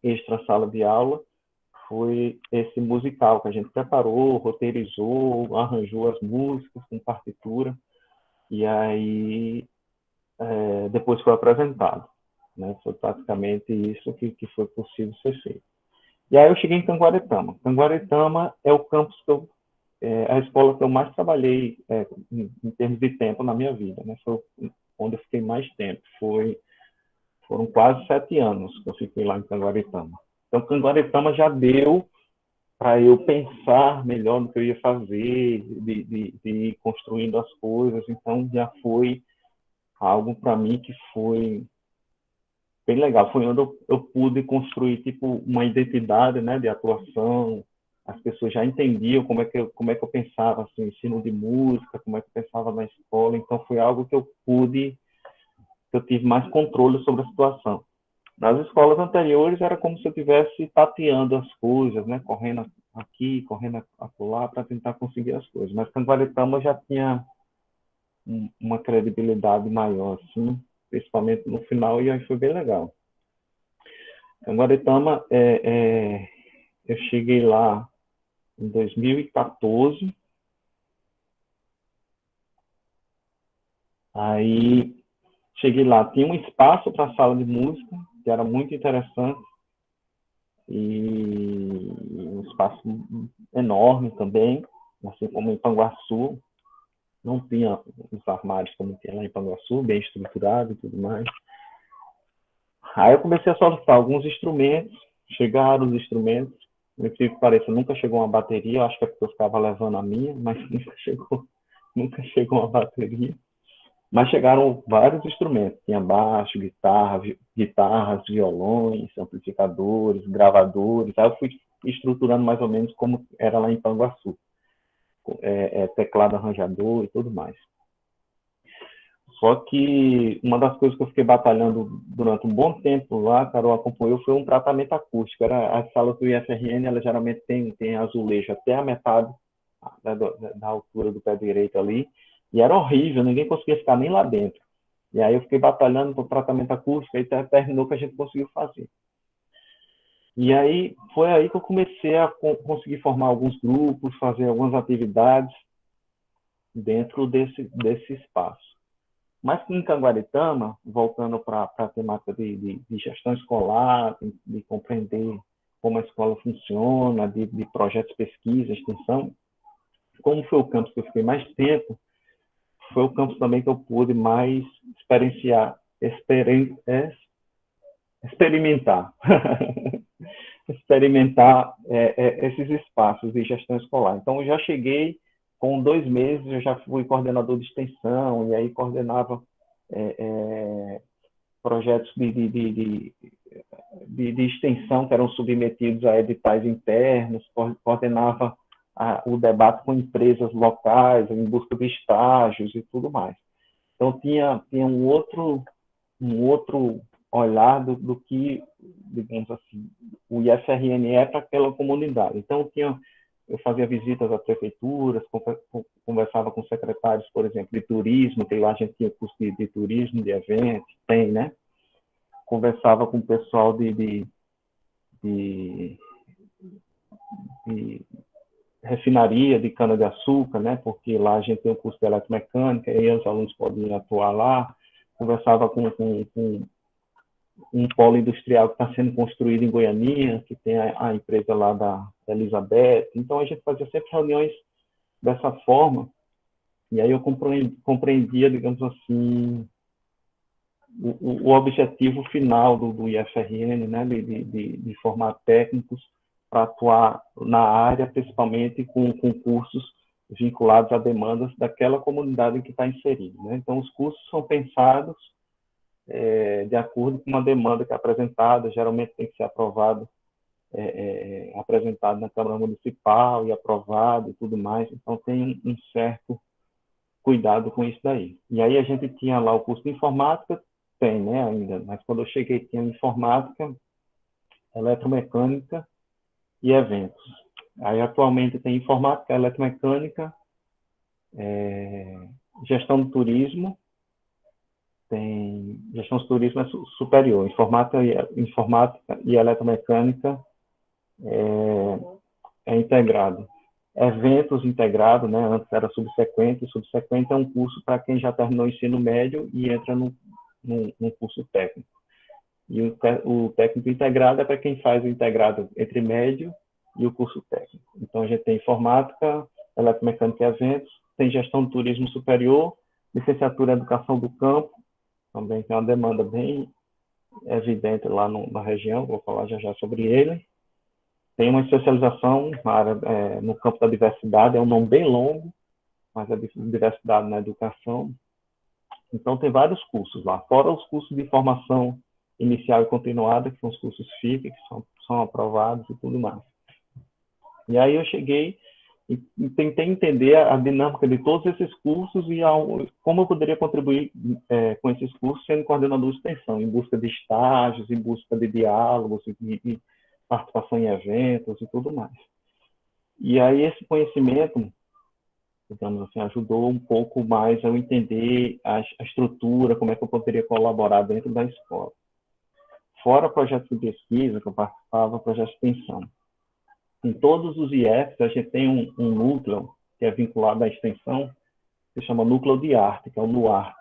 extra sala de aula foi esse musical que a gente preparou, roteirizou, arranjou as músicas com partitura, e aí depois foi apresentado, né? Foi praticamente isso que foi possível ser feito. E aí eu cheguei em Canguaretama. Canguaretama é o campus a escola que eu mais trabalhei em termos de tempo na minha vida, né? Foi onde eu fiquei mais tempo. Foram quase 7 anos que eu fiquei lá em Canguaretama. Então, Canguaretama já deu para eu pensar melhor no que eu ia fazer, de ir construindo as coisas. Então, já foi algo para mim que foi bem legal. Foi onde eu pude construir tipo uma identidade, né, de atuação. As pessoas já entendiam como é que eu pensava, assim, ensino de música, como é que eu pensava na escola. Então, foi algo que eu tive mais controle sobre a situação. Nas escolas anteriores era como se eu estivesse tateando as coisas, né? Correndo aqui, correndo acolá para tentar conseguir as coisas. Mas Canguaretama já tinha uma credibilidade maior, assim, principalmente no final, e aí foi bem legal. Em Guaritama, eu cheguei lá em 2014, aí cheguei lá, tinha um espaço para a sala de música, que era muito interessante, e um espaço enorme também, assim como em Panguaçu, não tinha os armários como tinha lá em Panguaçu, bem estruturado e tudo mais. Aí eu comecei a solicitar alguns instrumentos, chegaram os instrumentos, por incrível que pareça, nunca chegou uma bateria, eu acho que é porque eu ficava levando a minha, mas nunca chegou uma bateria. Mas chegaram vários instrumentos, tinha baixo, guitarras, violões, amplificadores, gravadores, aí eu fui estruturando mais ou menos como era lá em Panguaçu, teclado arranjador e tudo mais. Só que uma das coisas que eu fiquei batalhando durante um bom tempo lá, Carol acompanhou, foi um tratamento acústico. As salas do IFRN, elas geralmente tem azulejo até a metade da altura do pé direito ali, e era horrível, ninguém conseguia ficar nem lá dentro. E aí eu fiquei batalhando por tratamento acústico, e terminou que a gente conseguiu fazer. E aí foi aí que eu comecei a conseguir formar alguns grupos, fazer algumas atividades dentro desse espaço. Mas em Canguaritama, voltando para a temática de gestão escolar, de compreender como a escola funciona, de projetos de pesquisa, extensão, como foi o campus que eu fiquei mais tempo, foi o campus também que eu pude mais experimentar esses espaços de gestão escolar. Então, eu já cheguei, com 2 meses, eu já fui coordenador de extensão, e aí coordenava projetos de extensão que eram submetidos a editais internos, coordenava o debate com empresas locais, em busca de estágios e tudo mais. Então, tinha um outro olhar do que, digamos assim, o IFRN é para aquela comunidade. Então, eu fazia visitas a prefeituras, conversava com secretários, por exemplo, de turismo, que lá a gente tinha curso de turismo, de eventos, tem, né? Conversava com o pessoal de refinaria de cana-de-açúcar, né? Porque lá a gente tem o curso de eletromecânica, e aí os alunos podem atuar lá. Conversava com um polo industrial que está sendo construído em Goianinha, que tem a empresa lá da Elizabeth. Então, a gente fazia sempre reuniões dessa forma, e aí eu compreendia, digamos assim, o objetivo final do IFRN, né, de formar técnicos para atuar na área, principalmente com cursos vinculados a demandas daquela comunidade em que está inserido, né? Então, os cursos são pensados de acordo com uma demanda que é apresentada, geralmente tem que ser apresentado na Câmara Municipal e aprovado e tudo mais, então tem um certo cuidado com isso daí. E aí a gente tinha lá o curso de informática, tem, né, ainda, mas quando eu cheguei tinha informática, eletromecânica e eventos. Aí atualmente tem informática, eletromecânica, gestão do turismo, tem gestão de turismo superior, informática e eletromecânica integrado. Eventos integrado, né? Antes era subsequente. Subsequente é um curso para quem já terminou o ensino médio e entra num curso técnico. E o técnico integrado é para quem faz o integrado entre médio e o curso técnico. Então, a gente tem informática, eletromecânica e eventos, tem gestão de turismo superior, licenciatura em educação do campo, também tem uma demanda bem evidente lá na região, vou falar já sobre ele. Tem uma especialização no campo da diversidade, é um nome bem longo, mas é diversidade na educação. Então, tem vários cursos lá, fora os cursos de formação inicial e continuada, que são os cursos FIC, que são aprovados e tudo mais. E aí eu cheguei e tentei entender a dinâmica de todos esses cursos e como eu poderia contribuir com esses cursos sendo coordenador de extensão, em busca de estágios, em busca de diálogos, de participação em eventos e tudo mais. E aí esse conhecimento digamos assim, ajudou um pouco mais a eu entender a estrutura, como é que eu poderia colaborar dentro da escola. Fora projetos de pesquisa que eu participava, projetos de extensão. Em todos os IFs, a gente tem um núcleo que é vinculado à extensão, que se chama Núcleo de Arte, que é o NUARTE.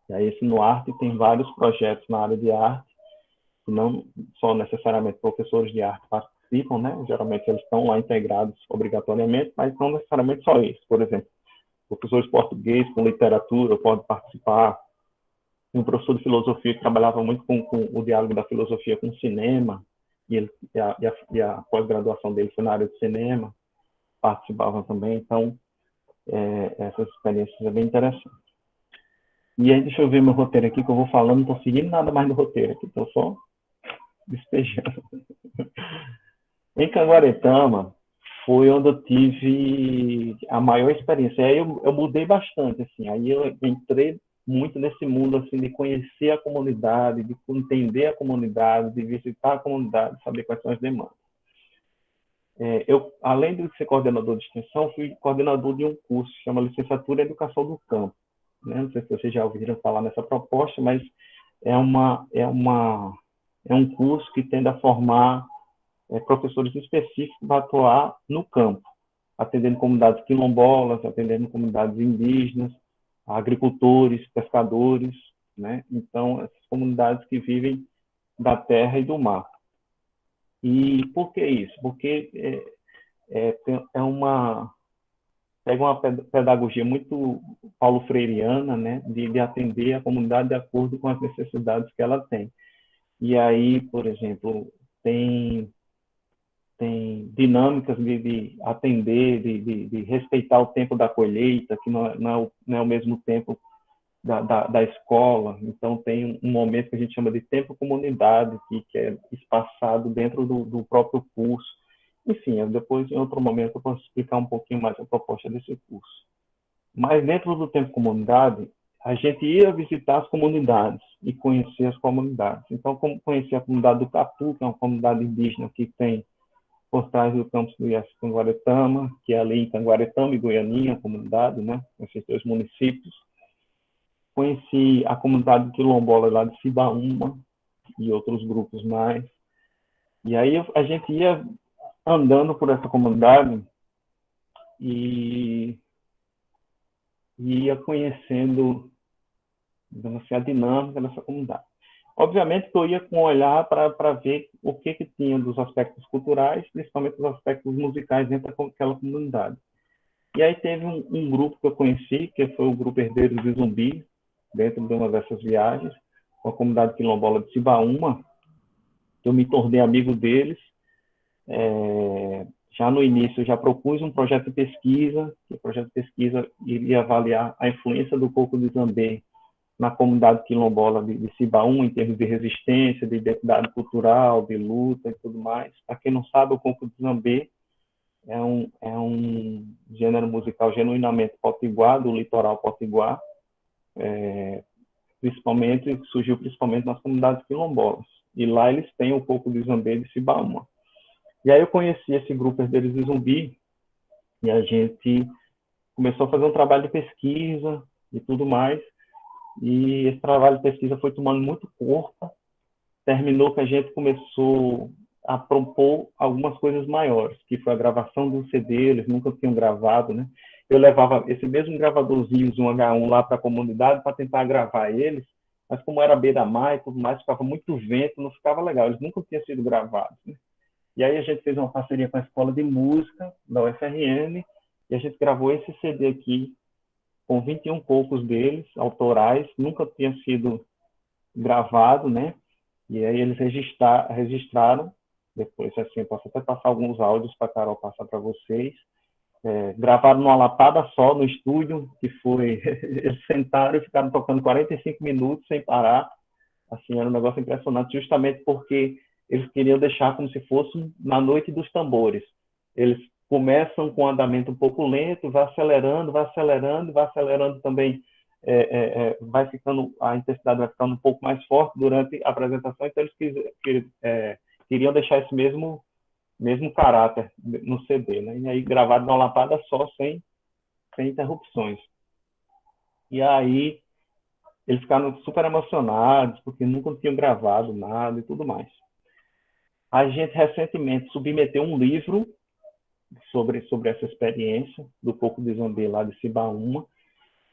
E aí, esse NUARTE tem vários projetos na área de arte, que não só necessariamente professores de arte participam, né? Geralmente eles estão lá integrados obrigatoriamente, mas não necessariamente só isso. Por exemplo, professores de português com literatura podem participar. Um professor de filosofia que trabalhava muito com o diálogo da filosofia com o cinema, e a pós-graduação dele foi na área de cinema, participava também. Então, essas experiências é bem interessantes. E aí, deixa eu ver meu roteiro aqui, que eu vou falando, não estou seguindo nada mais do roteiro aqui, estou só despejando. Em Canguaretama, foi onde eu tive a maior experiência. Aí eu mudei bastante, assim. Aí eu entrei muito nesse mundo, assim, de conhecer a comunidade, de entender a comunidade, de visitar a comunidade, saber quais são as demandas. Eu, além de ser coordenador de extensão, fui coordenador de um curso que chama Licenciatura em Educação do Campo. Né? Não sei se vocês já ouviram falar nessa proposta, mas é um curso que tende a formar professores específicos para atuar no campo, atendendo comunidades quilombolas, atendendo comunidades indígenas, agricultores, pescadores, né? Então, essas comunidades que vivem da terra e do mar. E por que isso? Porque pega uma pedagogia muito paulo freireana, né? De atender a comunidade de acordo com as necessidades que ela tem. E aí, por exemplo, tem dinâmicas de atender, de respeitar o tempo da colheita, que não é o mesmo tempo da escola. Então, tem um momento que a gente chama de tempo comunidade, que é espaçado dentro do próprio curso. Enfim, depois, em outro momento, eu posso explicar um pouquinho mais a proposta desse curso. Mas, dentro do tempo comunidade, a gente ia visitar as comunidades e conhecer as comunidades. Então, como conhecer a comunidade do Catu, que é uma comunidade indígena que tem por trás do campus do IF Canguaretama, que é ali em Canguaretama e Goianinha, a comunidade, né? Esses dois municípios. Conheci a comunidade quilombola lá de Cibaúma e outros grupos mais. E aí a gente ia andando por essa comunidade e ia conhecendo, digamos assim, a dinâmica dessa comunidade. Obviamente que eu ia com um olhar para ver o que tinha dos aspectos culturais, principalmente dos aspectos musicais dentro daquela comunidade. E aí teve um grupo que eu conheci, que foi o Grupo Herdeiros de Zumbi, dentro de uma dessas viagens, com a comunidade quilombola de Cibaúma. Eu me tornei amigo deles. Já no início, eu já propus um projeto de pesquisa, que o projeto de pesquisa iria avaliar a influência do coco de Zambê na comunidade quilombola de Cibaúma, em termos de resistência, de identidade cultural, de luta e tudo mais. Para quem não sabe, o coco de Zambê é um gênero musical genuinamente potiguar, do litoral potiguar, surgiu principalmente nas comunidades quilombolas. E lá eles têm um pouco de Zambê de Cibaúma. E aí eu conheci esse grupo Herdeiros de Zumbi, e a gente começou a fazer um trabalho de pesquisa e tudo mais, e esse trabalho de pesquisa foi tomando muito corpo, terminou que a gente começou a propor algumas coisas maiores, que foi a gravação de um CD, eles nunca tinham gravado, né? Eu levava esse mesmo gravadorzinho, um H1 lá para a comunidade para tentar gravar eles, mas como era beira-mar e tudo mais, ficava muito vento, não ficava legal, eles nunca tinham sido gravados, né? E aí a gente fez uma parceria com a Escola de Música da UFRN e a gente gravou esse CD aqui com 21 poucos deles, autorais, nunca tinha sido gravado, né? E aí eles registraram, depois assim, eu posso até passar alguns áudios para a Carol passar para vocês. Gravaram numa lapada só no estúdio, que foi, eles sentaram e ficaram tocando 45 minutos sem parar. Assim, era um negócio impressionante, justamente porque eles queriam deixar como se fosse na noite dos tambores. Eles começam com um andamento um pouco lento, vai acelerando também, a intensidade vai ficando um pouco mais forte durante a apresentação, então eles queriam deixar esse mesmo caráter no CD, né? E aí gravaram numa lapada só, sem sem interrupções. E aí eles ficaram super emocionados, porque nunca tinham gravado nada e tudo mais. A gente recentemente submeteu um livro sobre essa experiência do Coco de Zambê lá de Cibaúma,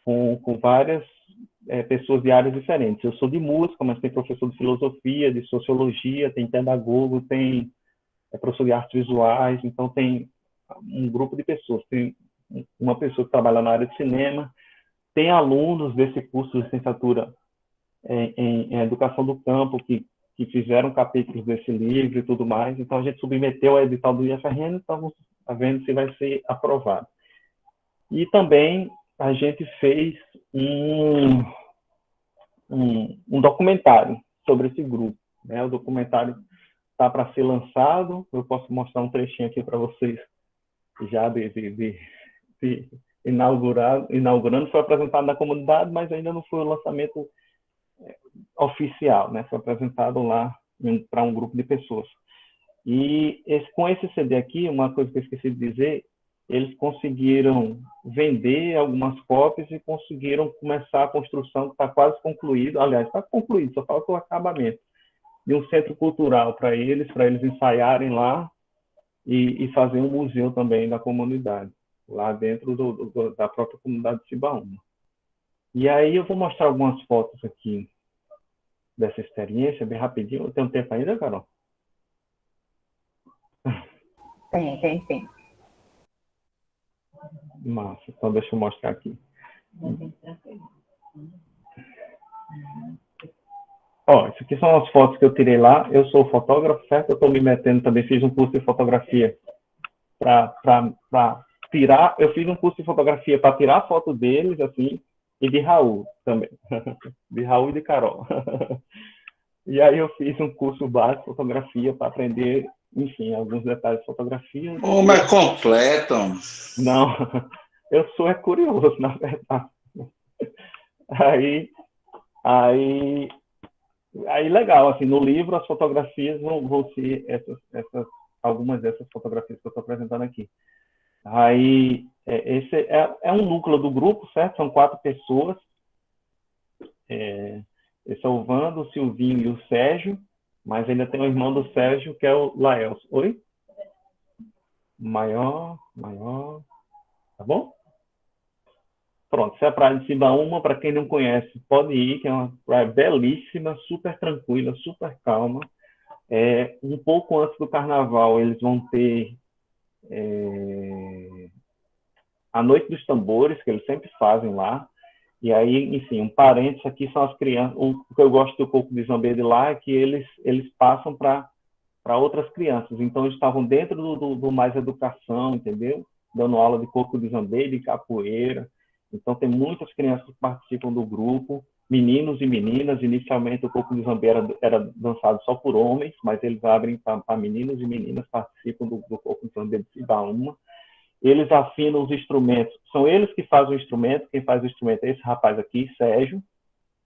com várias pessoas de áreas diferentes. Eu sou de música, mas tem professor de filosofia, de sociologia, tem pedagogo, tem professor de artes visuais, então tem um grupo de pessoas. Tem uma pessoa que trabalha na área de cinema, tem alunos desse curso de licenciatura em educação do campo que fizeram capítulos desse livro e tudo mais. Então a gente submeteu ao edital do IFRN e estamos vendo se vai ser aprovado. E também a gente fez um documentário sobre esse grupo, né? O documentário está para ser lançado. Eu posso mostrar um trechinho aqui para vocês já de inaugurando. Foi apresentado na comunidade, mas ainda não foi o lançamento oficial, né? Foi apresentado lá para um grupo de pessoas. E com esse CD aqui, uma coisa que eu esqueci de dizer, eles conseguiram vender algumas cópias e conseguiram começar a construção, que está quase concluído, aliás, está concluído, só falta o acabamento, de um centro cultural para eles ensaiarem lá e fazer um museu também da comunidade, lá dentro da própria comunidade de Cibaúma. E aí eu vou mostrar algumas fotos aqui dessa experiência, bem rapidinho. Tem um tempo ainda, Carol? Tem sim. Massa, então deixa eu mostrar aqui. Ó, isso aqui são as fotos que eu tirei lá. Eu sou fotógrafo, certo? Eu estou me metendo também, fiz um curso de fotografia para tirar. Eu fiz um curso de fotografia para tirar a foto deles, assim, e de Raul também. De Raul e de Carol. E aí eu fiz um curso básico de fotografia para aprender, enfim, alguns detalhes de fotografia. Como é completo? Não, eu sou curioso, na verdade. Aí legal, assim, no livro as fotografias vão ser algumas dessas fotografias que eu estou apresentando aqui. Aí, esse é um núcleo do grupo, certo? São 4 pessoas. Esse é o Vando, o Silvinho e o Sérgio, mas ainda tem o irmão do Sérgio, que é o Laelso. Oi? Maior, tá bom? Pronto, essa é a praia de Cibaúma, para quem não conhece, pode ir, que é uma praia belíssima, super tranquila, super calma. Um pouco antes do carnaval, eles vão ter a Noite dos Tambores, que eles sempre fazem lá. E aí, enfim, um parênteses aqui são as crianças. O que eu gosto do Coco de Zambê de lá é que eles passam para outras crianças. Então, eles estavam dentro do Mais Educação, entendeu? Dando aula de Coco de Zambê, de capoeira. Então, tem muitas crianças que participam do grupo, meninos e meninas. Inicialmente, o Coco de Zambê era dançado só por homens, mas eles abrem para meninos e meninas participam do Coco de Zambê de Cibaúma. Eles afinam os instrumentos. São eles que fazem o instrumento. Quem faz o instrumento é esse rapaz aqui, Sérgio.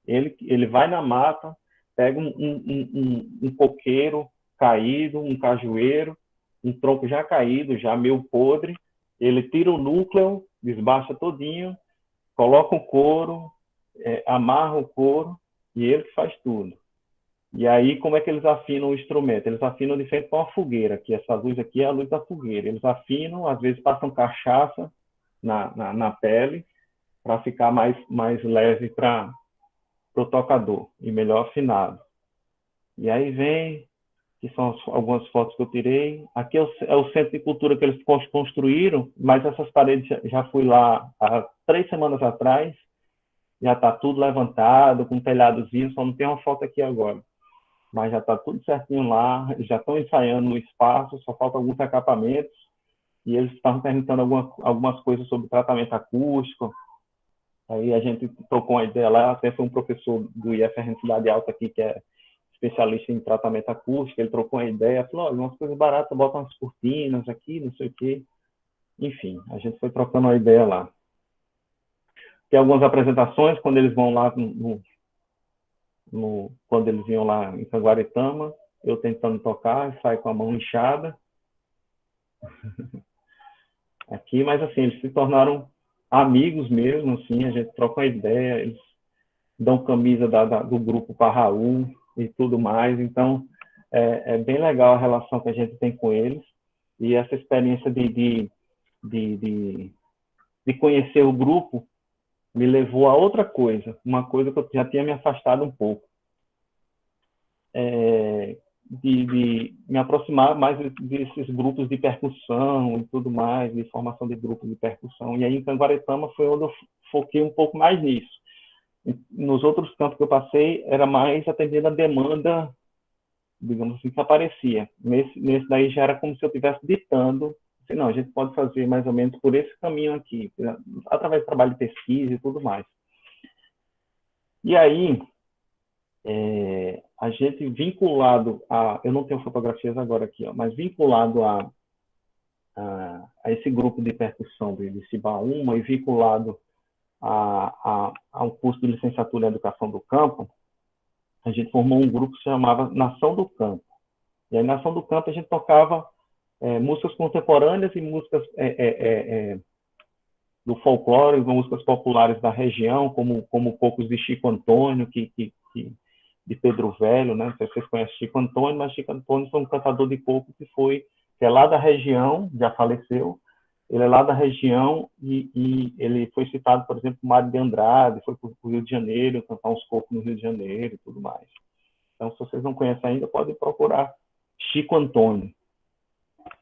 Ele vai na mata, pega um coqueiro caído, um cajueiro, um tronco já caído, já meio podre. Ele tira o núcleo, desbaixa todinho, coloca o couro, amarra o couro, e ele que faz tudo. E aí, como é que eles afinam o instrumento? Eles afinam de frente com uma fogueira, que essa luz aqui é a luz da fogueira. Eles afinam, às vezes passam cachaça na pele, para ficar mais leve para o tocador, e melhor afinado. E aí vem, que são algumas fotos que eu tirei. Aqui é o centro de cultura que eles construíram, mas essas paredes já fui lá há 3 semanas atrás, já está tudo levantado, com um telhadozinho, só não tem uma foto aqui agora. Mas já está tudo certinho lá, já estão ensaiando no espaço, só faltam alguns acabamentos, e eles estavam perguntando algumas coisas sobre tratamento acústico. Aí a gente trocou uma ideia lá, até foi um professor do IFRN Cidade Alta aqui, que é especialista em tratamento acústico, ele trocou uma ideia, falou, olha, umas coisas baratas, bota umas cortinas aqui, não sei o quê. Enfim, a gente foi trocando uma ideia lá. Tem algumas apresentações, quando eles vão lá quando eles iam lá em Canguaretama, eu tentando tocar, saio com a mão inchada. Aqui, mas assim, eles se tornaram amigos mesmo, assim, a gente troca uma ideia, eles dão camisa do grupo para Raul e tudo mais. Então, é bem legal a relação que a gente tem com eles. E essa experiência de conhecer o grupo me levou a outra coisa, uma coisa que eu já tinha me afastado um pouco. De me aproximar mais desses grupos de percussão e tudo mais, de formação de grupos de percussão. E aí, em Canguaretama, foi onde eu foquei um pouco mais nisso. Nos outros campos que eu passei, era mais atendendo a demanda, digamos assim, que aparecia. Nesse daí já era como se eu estivesse ditando, assim, não, a gente pode fazer mais ou menos por esse caminho aqui, através do trabalho de pesquisa e tudo mais. E aí, a gente vinculado a, eu não tenho fotografias agora aqui, ó, mas vinculado a esse grupo de percussão de Cibaúma e vinculado a um curso de licenciatura em Educação do Campo, a gente formou um grupo que se chamava Nação do Campo. E aí, Nação do Campo, a gente tocava músicas contemporâneas e músicas do folclore, músicas populares da região, como Cocos de Chico Antônio, de Pedro Velho, né? Não sei se vocês conhecem Chico Antônio, mas Chico Antônio foi um cantador de coco que é lá da região, já faleceu. Ele é lá da região e ele foi citado, por exemplo, por Mário de Andrade, foi para o Rio de Janeiro, cantar uns cocos no Rio de Janeiro e tudo mais. Então, se vocês não conhecem ainda, podem procurar Chico Antônio.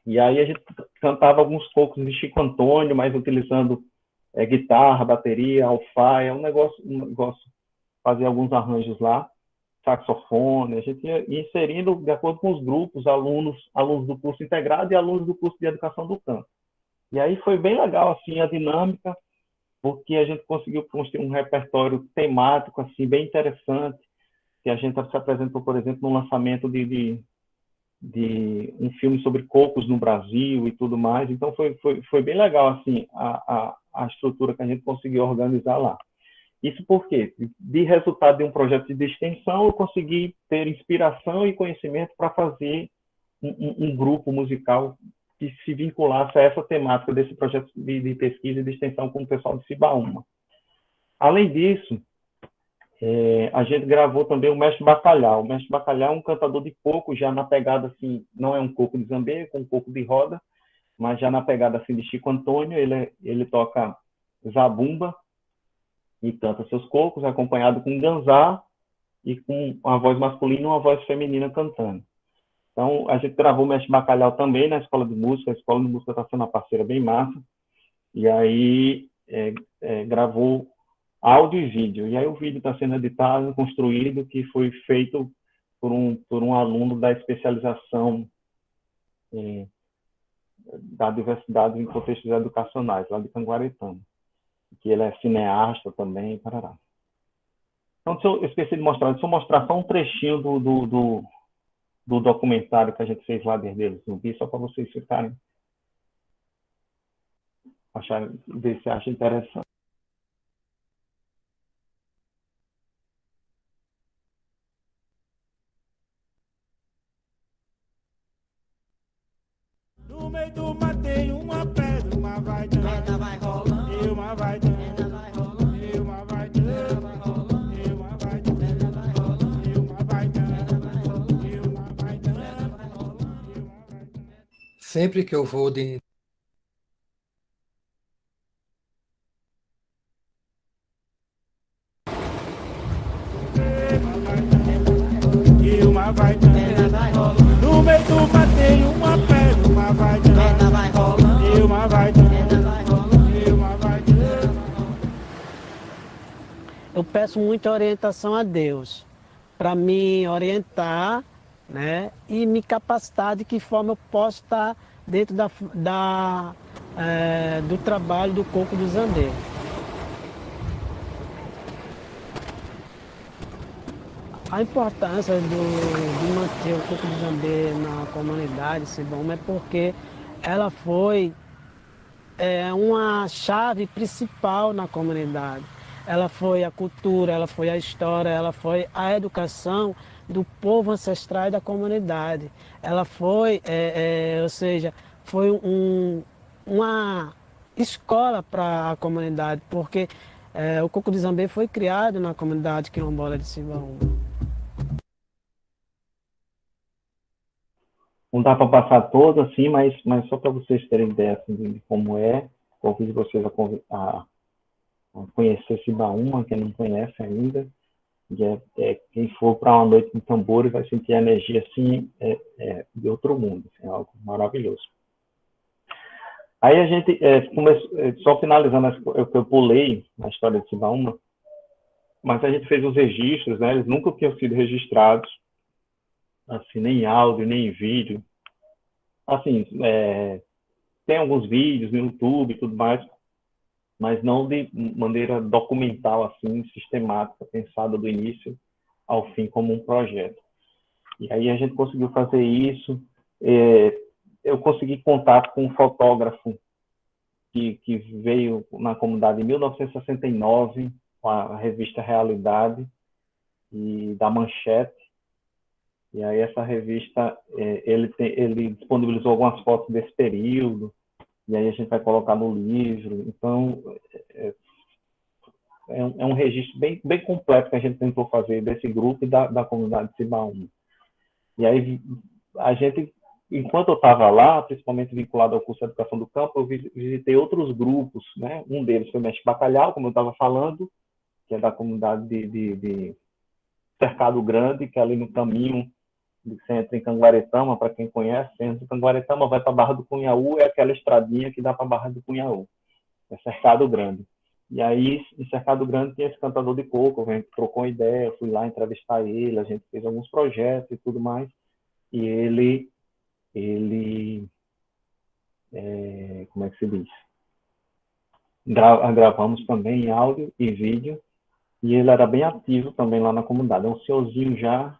E aí a gente cantava alguns cocos de Chico Antônio, mas utilizando guitarra, bateria, alfaia, um negócio, fazia alguns arranjos lá, saxofone, a gente ia inserindo de acordo com os grupos, alunos do curso integrado e alunos do curso de Educação do Campo. E aí foi bem legal assim a dinâmica, porque a gente conseguiu construir um repertório temático assim bem interessante, que a gente se apresentou, por exemplo, no lançamento de um filme sobre cocos no Brasil e tudo mais. Então foi bem legal assim a estrutura que a gente conseguiu organizar lá. Isso porque, de resultado de um projeto de extensão, eu consegui ter inspiração e conhecimento para fazer um grupo musical que se vinculasse a essa temática desse projeto de pesquisa e de extensão com o pessoal de Cibaúma. Além disso, a gente gravou também o Mestre Bacalhau. O Mestre Bacalhau é um cantador de coco, já na pegada assim, não é um coco de zambeia, com um coco de roda, mas já na pegada assim de Chico Antônio. Ele toca zabumba e canta seus cocos, acompanhado com ganzá e com uma voz masculina e uma voz feminina cantando. Então, a gente gravou o Mestre Bacalhau também na Escola de Música. A Escola de Música está sendo uma parceira bem massa. E aí, gravou áudio e vídeo. E aí, o vídeo está sendo editado, construído, que foi feito por um aluno da especialização da diversidade em contextos educacionais, lá de Canguaretama. Que ele é cineasta também, parará. Então, eu esqueci de mostrar, deixa eu mostrar só um trechinho do documentário que a gente fez lá desde Zumbi, só para vocês ficarem, ver se acham interessante. No meio do mar tem uma pedra, uma vai dando, vai rolando, e uma vai dando, vai rolando, e uma vai dando, vai rolando, e uma vai dando, vai rolando, e uma vai dando, vai rolando, e uma vai dando, vai rolando, e uma vai dando. Sempre que eu vou de E uma vai dando, vai rolando. No meio do mar tem uma pedra, uma vai dando, vai rolando, e uma vai dando, vai rolando, e uma vai dando. Eu peço muita orientação a Deus para me orientar, né, e me capacitar de que forma eu posso estar dentro do trabalho do coco do Zambê. A importância de manter o coco do Zambê na comunidade Cibaúma é porque ela foi uma chave principal na comunidade. Ela foi a cultura, ela foi a história, ela foi a educação do povo ancestral e da comunidade. Ela foi, ou seja, foi uma escola para a comunidade, porque o Coco de Zambê foi criado na comunidade quilombola de Simbaúma. Não dá para passar todo assim, mas só para vocês terem ideia assim, de como é, convido vocês a conhecer Simbaúma, quem não conhece ainda. E quem for para uma noite de tambores vai sentir a energia assim, de outro mundo, assim, é algo maravilhoso. Aí a gente começou, só finalizando o que eu pulei na história de Simbaúma, mas a gente fez os registros, né? Eles nunca tinham sido registrados, assim, nem em áudio, nem em vídeo. Assim, tem alguns vídeos no YouTube e tudo mais, mas não de maneira documental, assim, sistemática, pensada do início ao fim como um projeto. E aí a gente conseguiu fazer isso. Eu consegui contato com um fotógrafo que veio na comunidade em 1969, com a revista Realidade e da Manchete. E aí essa revista, ele disponibilizou algumas fotos desse período, e aí a gente vai colocar no livro. Então, é um registro bem, bem completo que a gente tentou fazer desse grupo e da comunidade de Simbaúma. E aí, a gente, enquanto eu estava lá, principalmente vinculado ao curso de Educação do Campo, eu visitei outros grupos, né? Um deles foi o Mestre Bacalhau, como eu estava falando, que é da comunidade de Cercado Grande, que é ali no caminho de você entra em Canguaretama, para quem conhece, entra em Canguaretama, vai para a Barra do Cunhaú, é aquela estradinha que dá para a Barra do Cunhaú. É Cercado Grande. E aí, em Cercado Grande, tinha esse cantador de coco, a gente trocou uma ideia, fui lá entrevistar ele, a gente fez alguns projetos e tudo mais, e ele como é que se diz? Gravamos também em áudio e vídeo, e ele era bem ativo também lá na comunidade. É um senhorzinho já,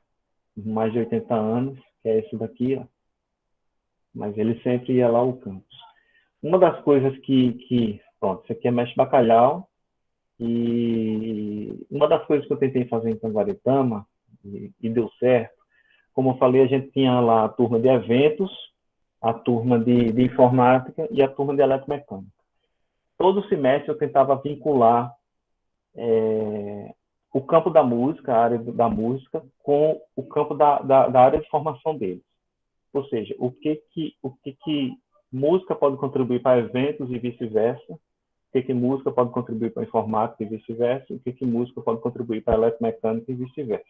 mais de 80 anos, que é esse daqui, ó. Mas ele sempre ia lá ao campus. Uma das coisas pronto, isso aqui é Mestre Bacalhau, e uma das coisas que eu tentei fazer em Canguaretama, e deu certo, como eu falei, a gente tinha lá a turma de eventos, a turma de informática e a turma de eletromecânica. Todo semestre eu tentava vincular o campo da música, a área da música, com o campo da área de formação deles. Ou seja, o que música pode contribuir para eventos e vice-versa, o que música pode contribuir para a informática e vice-versa, o que música pode contribuir para a eletromecânica e vice-versa.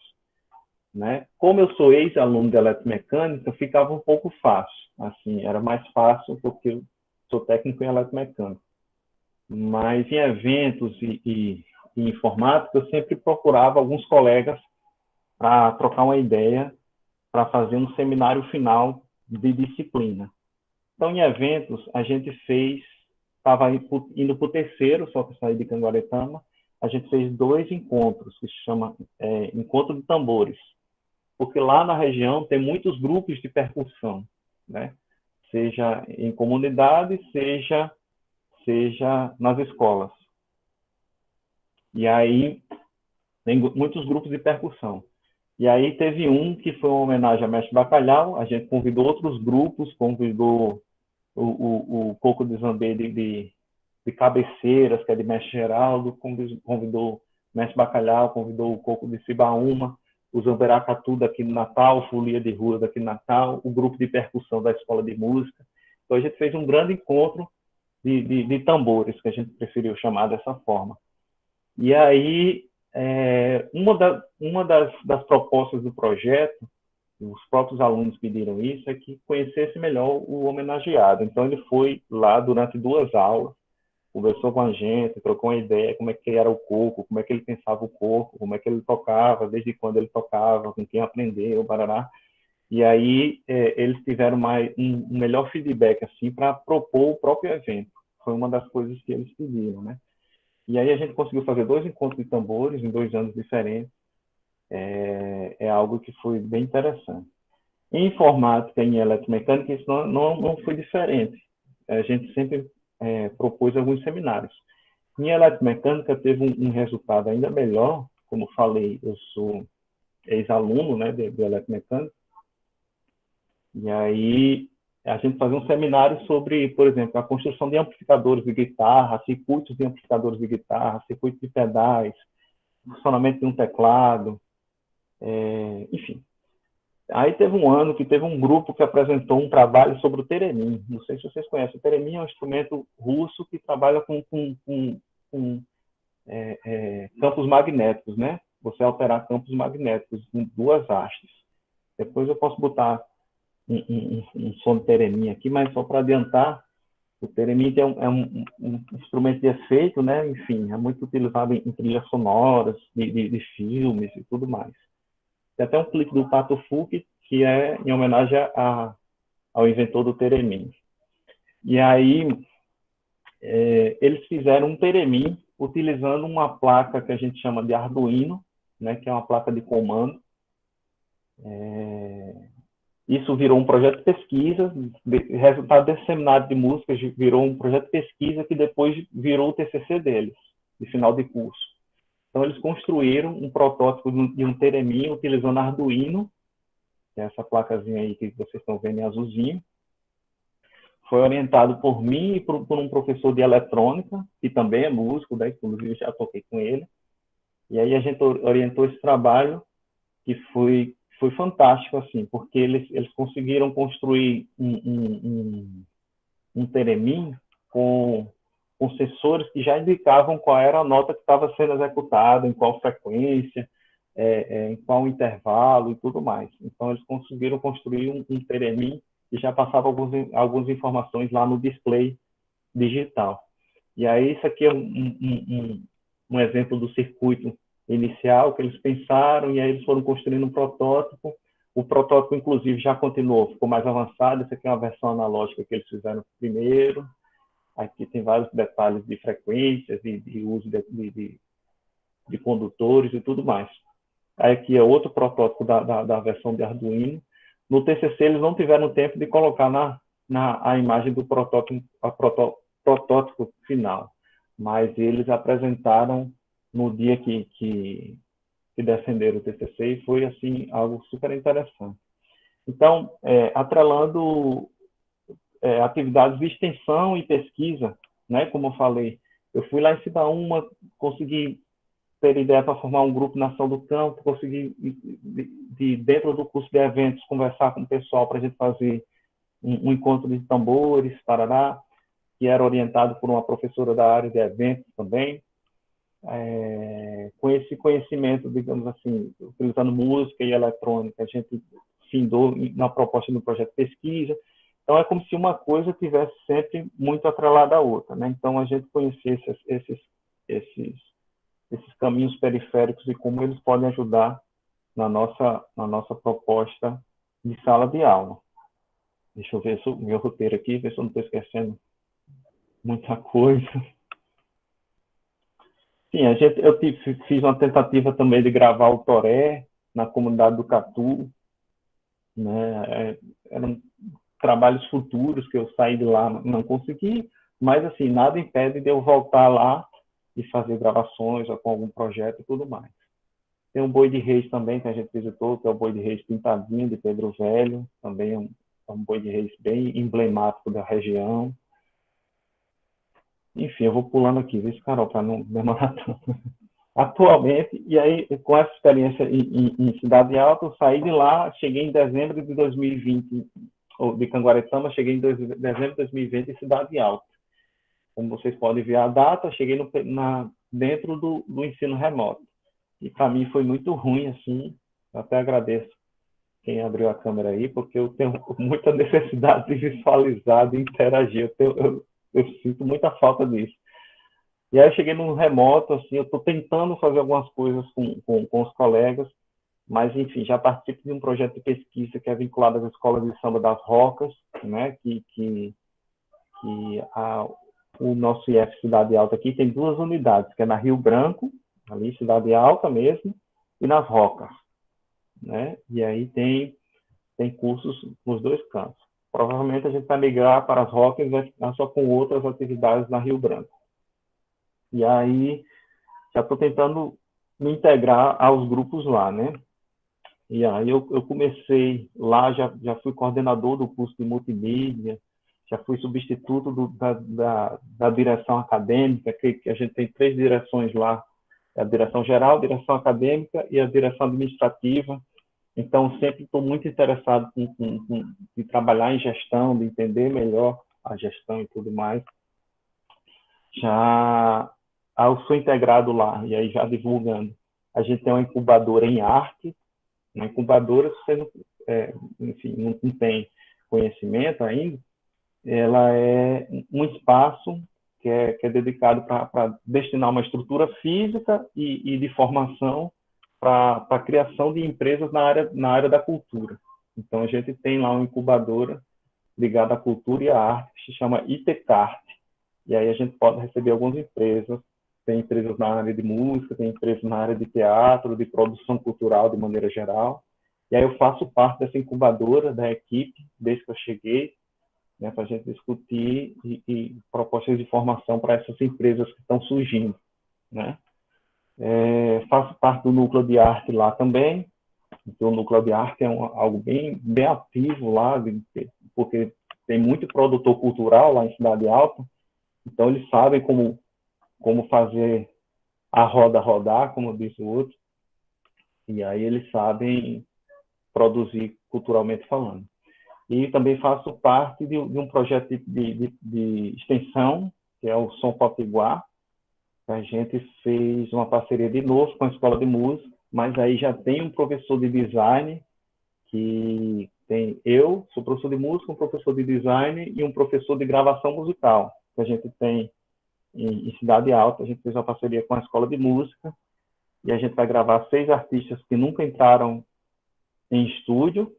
Né? Como eu sou ex-aluno de eletromecânica, ficava um pouco fácil. Assim, era mais fácil porque eu sou técnico em eletromecânica. Mas em eventos e informática, eu sempre procurava alguns colegas para trocar uma ideia, para fazer um seminário final de disciplina. Então, em eventos, a gente estava indo para o terceiro, só que saí de Canguaretama, a gente fez 2 encontros, que se chama Encontro de Tambores, porque lá na região tem muitos grupos de percussão, né? Seja em comunidade, seja nas escolas. E aí tem muitos grupos de percussão. E aí teve um que foi uma homenagem a Mestre Bacalhau, a gente convidou outros grupos, convidou o Coco de Zambê de Cabeceiras, que é de Mestre Geraldo, convidou Mestre Bacalhau, convidou o Coco de Cibaúma, o Zamberacatu daqui no Natal, Folia de Rua daqui no Natal, o grupo de percussão da Escola de Música. Então a gente fez um grande encontro de tambores, que a gente preferiu chamar dessa forma. E aí, uma das propostas do projeto, os próprios alunos pediram isso, é que conhecesse melhor o homenageado. Então ele foi lá durante 2 aulas, conversou com a gente, trocou uma ideia, como é que era o coco, como é que ele pensava o coco, como é que ele tocava, desde quando ele tocava, com quem aprendeu, barará. E aí eles tiveram um melhor feedback assim para propor o próprio evento. Foi uma das coisas que eles pediram, né? E aí a gente conseguiu fazer 2 encontros de tambores em 2 anos diferentes. É algo que foi bem interessante. Em informática e em eletromecânica, isso não foi diferente. A gente sempre propôs alguns seminários. Em eletromecânica, teve um resultado ainda melhor. Como falei, eu sou ex-aluno, né, de eletromecânica. E aí a gente fazia um seminário sobre, por exemplo, a construção de amplificadores de guitarra, circuitos de amplificadores de guitarra, circuitos de pedais, funcionamento de um teclado, enfim. Aí teve um ano que teve um grupo que apresentou um trabalho sobre o teremin. Não sei se vocês conhecem. O teremin é um instrumento russo que trabalha com campos magnéticos, né? Você alterar campos magnéticos em duas hastes. Depois eu posso botar um som de teremin aqui, mas só para adiantar, o teremin é um instrumento de efeito, né? Enfim, é muito utilizado em trilhas sonoras, de filmes e tudo mais. Tem até um clipe do Pato Fu, que é em homenagem ao inventor do teremin. E aí, eles fizeram um teremin utilizando uma placa que a gente chama de Arduino, né, que é uma placa de comando. Isso virou um projeto de pesquisa, resultado desse seminário de música virou um projeto de pesquisa que depois virou o TCC deles, de final de curso. Então, eles construíram um protótipo de um teremin utilizando Arduino, que é essa placazinha aí que vocês estão vendo em azulzinho. Foi orientado por mim e por um professor de eletrônica, que também é músico, né? Inclusive já toquei com ele. E aí a gente orientou esse trabalho, que foi fantástico, assim, porque eles conseguiram construir um teremin com sensores que já indicavam qual era a nota que estava sendo executada, em qual frequência, em qual intervalo e tudo mais. Então, eles conseguiram construir um teremin que já passava algumas informações lá no display digital. E aí, isso aqui é um exemplo do circuito inicial que eles pensaram, e aí eles foram construindo um protótipo. O protótipo, inclusive, já continuou, ficou mais avançado. Essa aqui é uma versão analógica que eles fizeram primeiro. Aqui tem vários detalhes de frequências, de uso de condutores e tudo mais. Aí aqui é outro protótipo da versão de Arduino. No TCC, eles não tiveram tempo de colocar a imagem do protótipo final, mas eles apresentaram no dia que defenderam o TCC, e foi assim algo super interessante. Então, atrelando atividades de extensão e pesquisa, né, como eu falei, eu fui lá em Cibaúma, consegui ter ideia para formar um grupo na ação do campo, consegui, dentro do curso de eventos, conversar com o pessoal para a gente fazer um encontro de tambores, Parará, que era orientado por uma professora da área de eventos também. Com esse conhecimento, digamos assim, utilizando música e eletrônica, a gente findou na proposta do projeto de pesquisa. Então, é como se uma coisa tivesse sempre muito atrelada à outra, né? Então, a gente conhecia esses caminhos periféricos e como eles podem ajudar na nossa proposta de sala de aula. Deixa eu ver o meu roteiro aqui, ver se eu não estou esquecendo muita coisa. Sim, eu fiz uma tentativa também de gravar o Toré na comunidade do Catu, né? Eram trabalhos futuros que eu saí de lá, não consegui, mas assim, nada impede de eu voltar lá e fazer gravações ou com algum projeto e tudo mais. Tem o Boi de Reis também, que a gente visitou, que é o Boi de Reis Pintadinho, de Pedro Velho, também é um Boi de Reis bem emblemático da região. Enfim, eu vou pulando aqui, viu, Carol, para não demorar tanto. Atualmente, e aí, com essa experiência em Cidade Alta, eu saí de lá, cheguei em dezembro de 2020, de Canguaretama, cheguei em dezembro de 2020 em Cidade Alta. Como vocês podem ver a data, cheguei dentro do ensino remoto. E para mim foi muito ruim, assim, eu até agradeço quem abriu a câmera aí, porque eu tenho muita necessidade de visualizar, de interagir, eu sinto muita falta disso. E aí eu cheguei no remoto, assim, eu estou tentando fazer algumas coisas com os colegas, mas, enfim, já participo de um projeto de pesquisa que é vinculado às escolas de samba das Rocas, né, o nosso IF Cidade Alta aqui tem duas unidades, que é na Rio Branco, ali Cidade Alta mesmo, e nas Rocas, né? E aí tem cursos nos dois cantos. Provavelmente a gente vai migrar para as Rocas e vai ficar só com outras atividades na Rio Branco. E aí já estou tentando me integrar aos grupos lá, né? E aí eu comecei lá, já fui coordenador do curso de multimídia, já fui substituto da direção acadêmica, que a gente tem 3 direções lá, a direção geral, a direção acadêmica e a direção administrativa. Então, sempre estou muito interessado em trabalhar em gestão, de entender melhor a gestão e tudo mais. Eu sou integrado lá, e aí já divulgando. A gente tem uma incubadora em arte, uma incubadora, se você não, enfim, não tem conhecimento ainda, ela é um espaço que é dedicado para destinar uma estrutura física e de formação para a criação de empresas na área da cultura. Então, a gente tem lá uma incubadora ligada à cultura e à arte, que se chama ITCART. E aí a gente pode receber algumas empresas. Tem empresas na área de música, tem empresas na área de teatro, de produção cultural de maneira geral. E aí eu faço parte dessa incubadora, da equipe, desde que eu cheguei, né, para a gente discutir e propostas de formação para essas empresas que estão surgindo, né? Faço parte do núcleo de arte lá também. Então, o núcleo de arte é algo bem ativo lá, porque tem muito produtor cultural lá em Cidade Alta, então eles sabem como fazer a roda rodar, como disse o outro, e aí eles sabem produzir culturalmente falando. E também faço parte de um projeto de extensão, que é o Som Potiguar. A gente fez uma parceria de novo com a Escola de Música, mas aí já tem um professor de design, que tem eu, sou professor de música, um professor de design e um professor de gravação musical, que a gente tem em Cidade Alta. A gente fez uma parceria com a Escola de Música, e a gente vai gravar 6 artistas que nunca entraram em estúdio,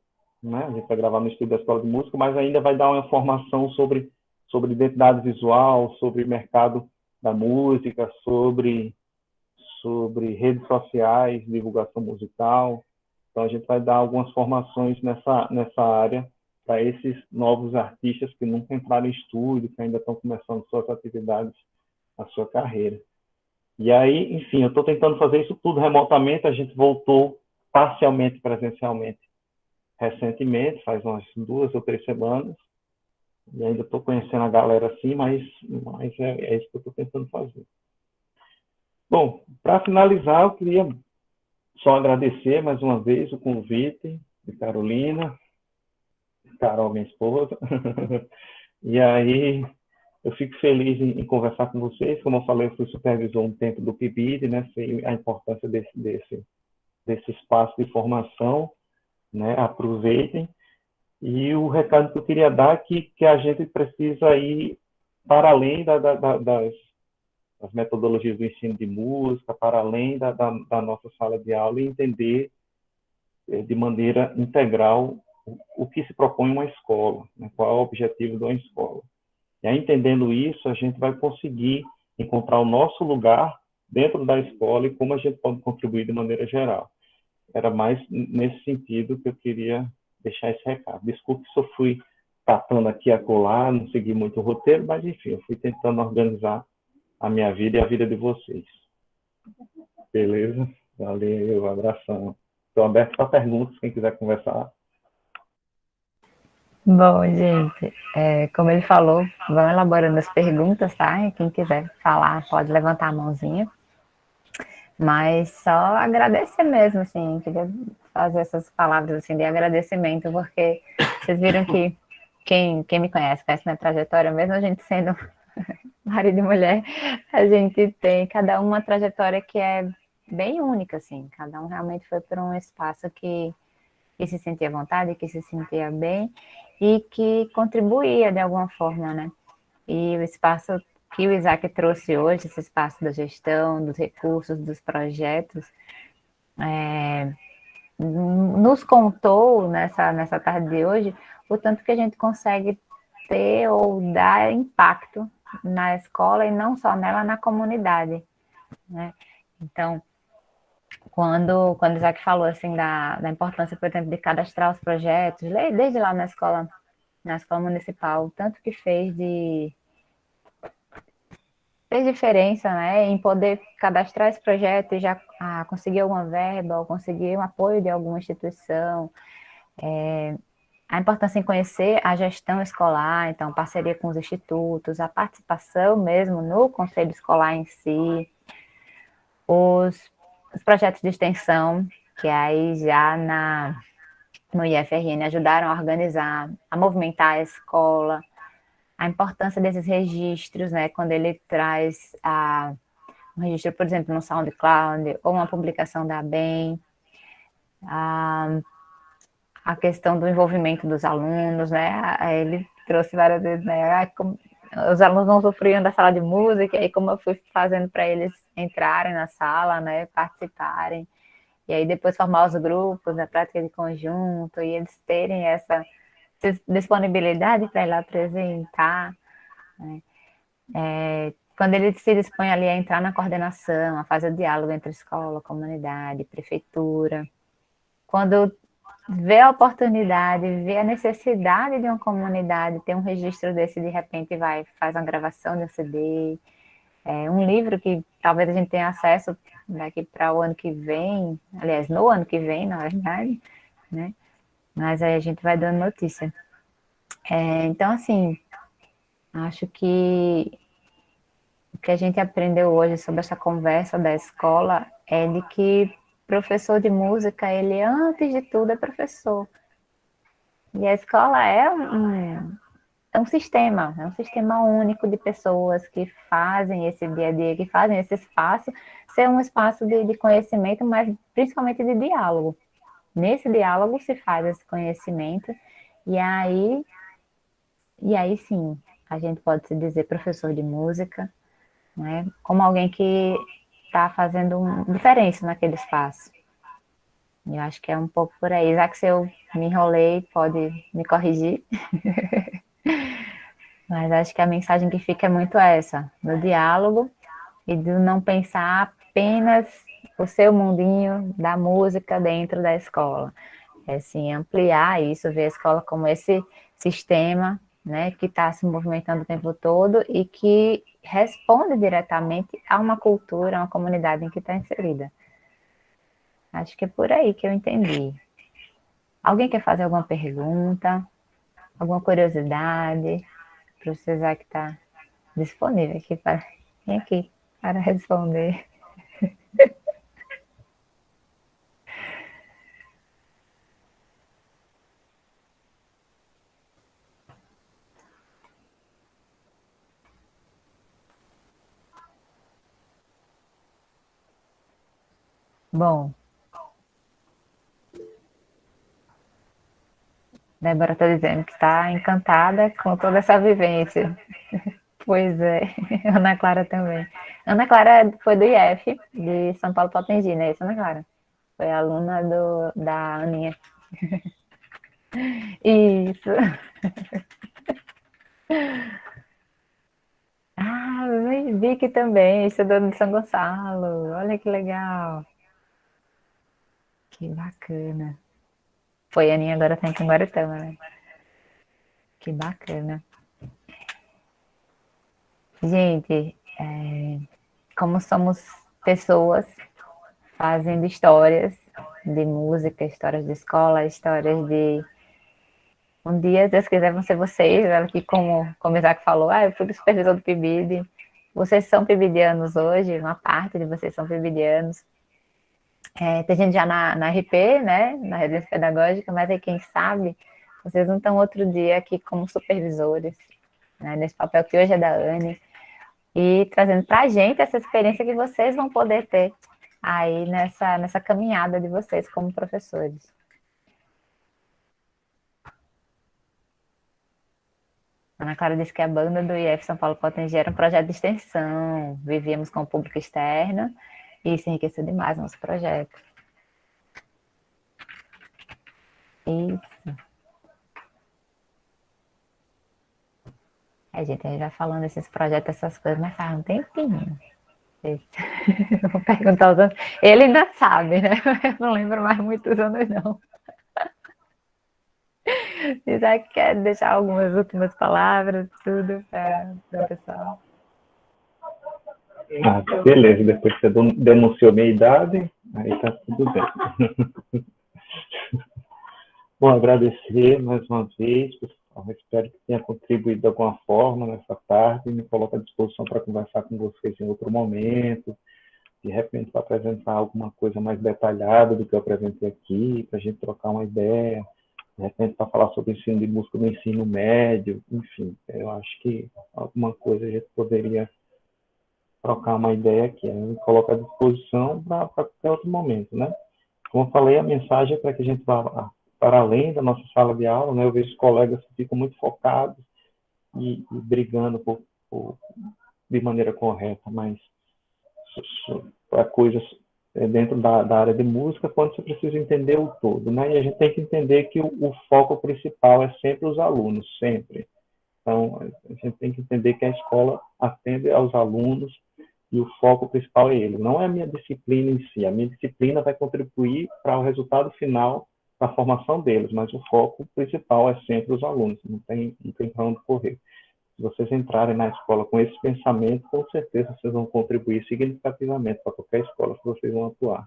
né? A gente vai gravar no estúdio da Escola de Música, mas ainda vai dar uma formação sobre identidade visual, sobre mercado da música, sobre redes sociais, divulgação musical. Então, a gente vai dar algumas formações nessa área para esses novos artistas que nunca entraram em estúdio, que ainda estão começando suas atividades, a sua carreira. E aí, enfim, eu estou tentando fazer isso tudo remotamente. A gente voltou parcialmente presencialmente recentemente, faz umas 2 ou 3 semanas, e ainda estou conhecendo a galera assim, mas é isso que eu estou tentando fazer. Bom, para finalizar, eu queria só agradecer mais uma vez o convite de Carolina, Carol, minha esposa, e aí eu fico feliz em conversar com vocês. Como eu falei, eu fui supervisor um tempo do PIBID, né? Sei a importância desse espaço de formação, né? Aproveitem. E o recado que eu queria dar é que a gente precisa ir para além das metodologias do ensino de música, para além da nossa sala de aula, e entender de maneira integral o que se propõe uma escola, né? Qual é o objetivo de uma escola. E aí, entendendo isso, a gente vai conseguir encontrar o nosso lugar dentro da escola e como a gente pode contribuir de maneira geral. Era mais nesse sentido que eu queria deixar esse recado. Desculpe se eu fui catando aqui e acolá, não segui muito o roteiro, mas enfim, eu fui tentando organizar a minha vida e a vida de vocês. Beleza? Valeu, abração. Estou aberto para perguntas, quem quiser conversar. Bom, gente, como ele falou, vão elaborando as perguntas, tá? E quem quiser falar pode levantar a mãozinha. Mas só agradecer mesmo, assim, queria fazer essas palavras assim, de agradecimento, porque vocês viram que quem me conhece minha trajetória, mesmo a gente sendo marido e mulher, a gente tem cada uma trajetória que é bem única, assim, cada um realmente foi para um espaço que se sentia à vontade, que se sentia bem e que contribuía de alguma forma, né? E o espaço que o Isaac trouxe hoje, esse espaço da gestão, dos recursos, dos projetos, nos contou nessa tarde de hoje o tanto que a gente consegue ter ou dar impacto na escola e não só nela, na comunidade, né? Então, quando o Isaac falou assim da importância, por exemplo, de cadastrar os projetos, desde lá na escola municipal, o tanto que fez de fez diferença, né, em poder cadastrar esse projeto e já conseguir alguma verba, ou conseguir um apoio de alguma instituição. A importância em conhecer a gestão escolar, então, parceria com os institutos, a participação mesmo no conselho escolar em si, os projetos de extensão, que aí já no IFRN ajudaram a organizar, a movimentar a escola, a importância desses registros, né, quando ele traz um registro, por exemplo, no SoundCloud, ou uma publicação da ABEM, a questão do envolvimento dos alunos, né, ele trouxe várias vezes, né, os alunos não sofriam da sala de música, e como eu fui fazendo para eles entrarem na sala, né, participarem, e aí depois formar os grupos, a prática de conjunto, e eles terem essa disponibilidade para ir lá apresentar, né? Quando ele se dispõe ali a entrar na coordenação, a fazer o diálogo entre escola, comunidade, prefeitura, quando vê a oportunidade, vê a necessidade de uma comunidade ter um registro desse, de repente faz uma gravação de um CD, um livro que talvez a gente tenha acesso daqui para o ano que vem, aliás, no ano que vem, na verdade, né? Mas aí a gente vai dando notícia. Então, assim, acho que o que a gente aprendeu hoje sobre essa conversa da escola é de que professor de música, ele antes de tudo é professor. E a escola é um sistema único de pessoas que fazem esse dia a dia, que fazem esse espaço ser um espaço de conhecimento, mas principalmente de diálogo. Nesse diálogo se faz esse conhecimento, e aí sim, a gente pode se dizer professor de música, né, como alguém que está fazendo diferença naquele espaço. Eu acho que é um pouco por aí. Já que se eu me enrolei, pode me corrigir. Mas acho que a mensagem que fica é muito essa, do diálogo e do não pensar apenas o seu mundinho da música dentro da escola. É sim ampliar isso, ver a escola como esse sistema, né, que está se movimentando o tempo todo e que responde diretamente a uma cultura, a uma comunidade em que está inserida. Acho que é por aí que eu entendi. Alguém quer fazer alguma pergunta? Alguma curiosidade? Para o Cesar que está disponível aqui para responder. Bom, Débora está dizendo que está encantada com toda essa vivência. Pois é, Ana Clara também. Ana Clara foi do IF, de São Paulo Potengi, né? Isso, Ana Clara? Foi aluna da Aninha. Isso. Ah, Vicky também, estudou em São Gonçalo. Olha que legal. Que bacana. Foi a Aninha, agora está em Guaratama, né? Que bacana. Gente, como somos pessoas fazendo histórias de música, histórias de escola, histórias de... Um dia, se Deus quiser, vão ser vocês, aqui como o Isaac falou, eu fui supervisor do PIBID, vocês são pibidianos hoje, uma parte de vocês são pibidianos. Tem gente já na RP, né, na residência pedagógica, mas aí quem sabe, vocês não estão outro dia aqui como supervisores, né, nesse papel que hoje é da Anne, e trazendo para a gente essa experiência que vocês vão poder ter aí nessa caminhada de vocês como professores. Ana Clara disse que a banda do IF São Paulo Potengi era um projeto de extensão, vivíamos com o público externo e isso enriqueceu demais o nosso projeto. Isso. Gente, a gente vai falando desses projetos, essas coisas, mas faz um tempinho. Vou perguntar os anos. Ele ainda sabe, né? Eu não lembro mais muitos anos, não. Isaac quer deixar algumas últimas palavras, tudo para o pessoal. Ah, beleza, depois que você denunciou minha idade, aí tá tudo bem. Bom, agradecer mais uma vez, pessoal. Espero que tenha contribuído de alguma forma nessa tarde. Me coloco à disposição para conversar com vocês em outro momento. De repente, para apresentar alguma coisa mais detalhada do que eu apresentei aqui, para a gente trocar uma ideia. De repente, para falar sobre o ensino de música no ensino médio. Enfim, eu acho que alguma coisa a gente poderia trocar uma ideia aqui. Eu me coloco à disposição para qualquer outro momento, né? Como eu falei, a mensagem é para que a gente vá para além da nossa sala de aula, né? Eu vejo colegas que ficam muito focados e brigando de maneira correta, mas para coisas dentro da área de música, quando você precisa entender o todo, né? E a gente tem que entender que o foco principal é sempre os alunos, sempre. Então, a gente tem que entender que a escola atende aos alunos e o foco principal é ele. Não é a minha disciplina em si. A minha disciplina vai contribuir para o resultado final da formação deles, mas o foco principal é sempre os alunos. Não tem para onde correr. Se vocês entrarem na escola com esse pensamento, com certeza vocês vão contribuir significativamente para qualquer escola que vocês vão atuar.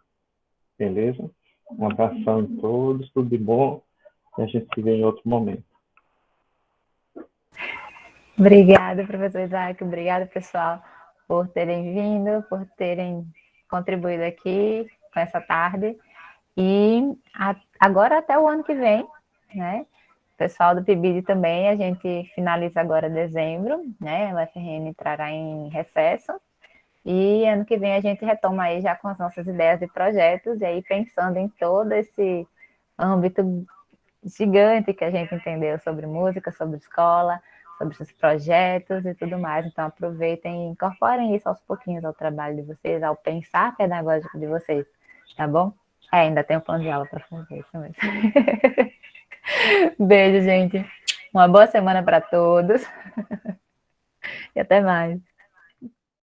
Beleza? Um abração em todos, tudo de bom, e a gente se vê em outro momento. Obrigada, professor Isaac. Obrigada, pessoal, por terem vindo, por terem contribuído aqui com essa tarde. E agora até o ano que vem, né? Pessoal do PIBID também, a gente finaliza agora dezembro, né? O FRN entrará em recesso. E ano que vem a gente retoma aí já com as nossas ideias de projetos, e aí pensando em todo esse âmbito gigante que a gente entendeu sobre música, sobre escola, sobre esses projetos e tudo mais. Então aproveitem e incorporem isso aos pouquinhos ao trabalho de vocês, ao pensar pedagógico de vocês, tá bom? Ainda tem um plano de aula para fazer isso mesmo. Beijo, gente. Uma boa semana para todos. E até mais.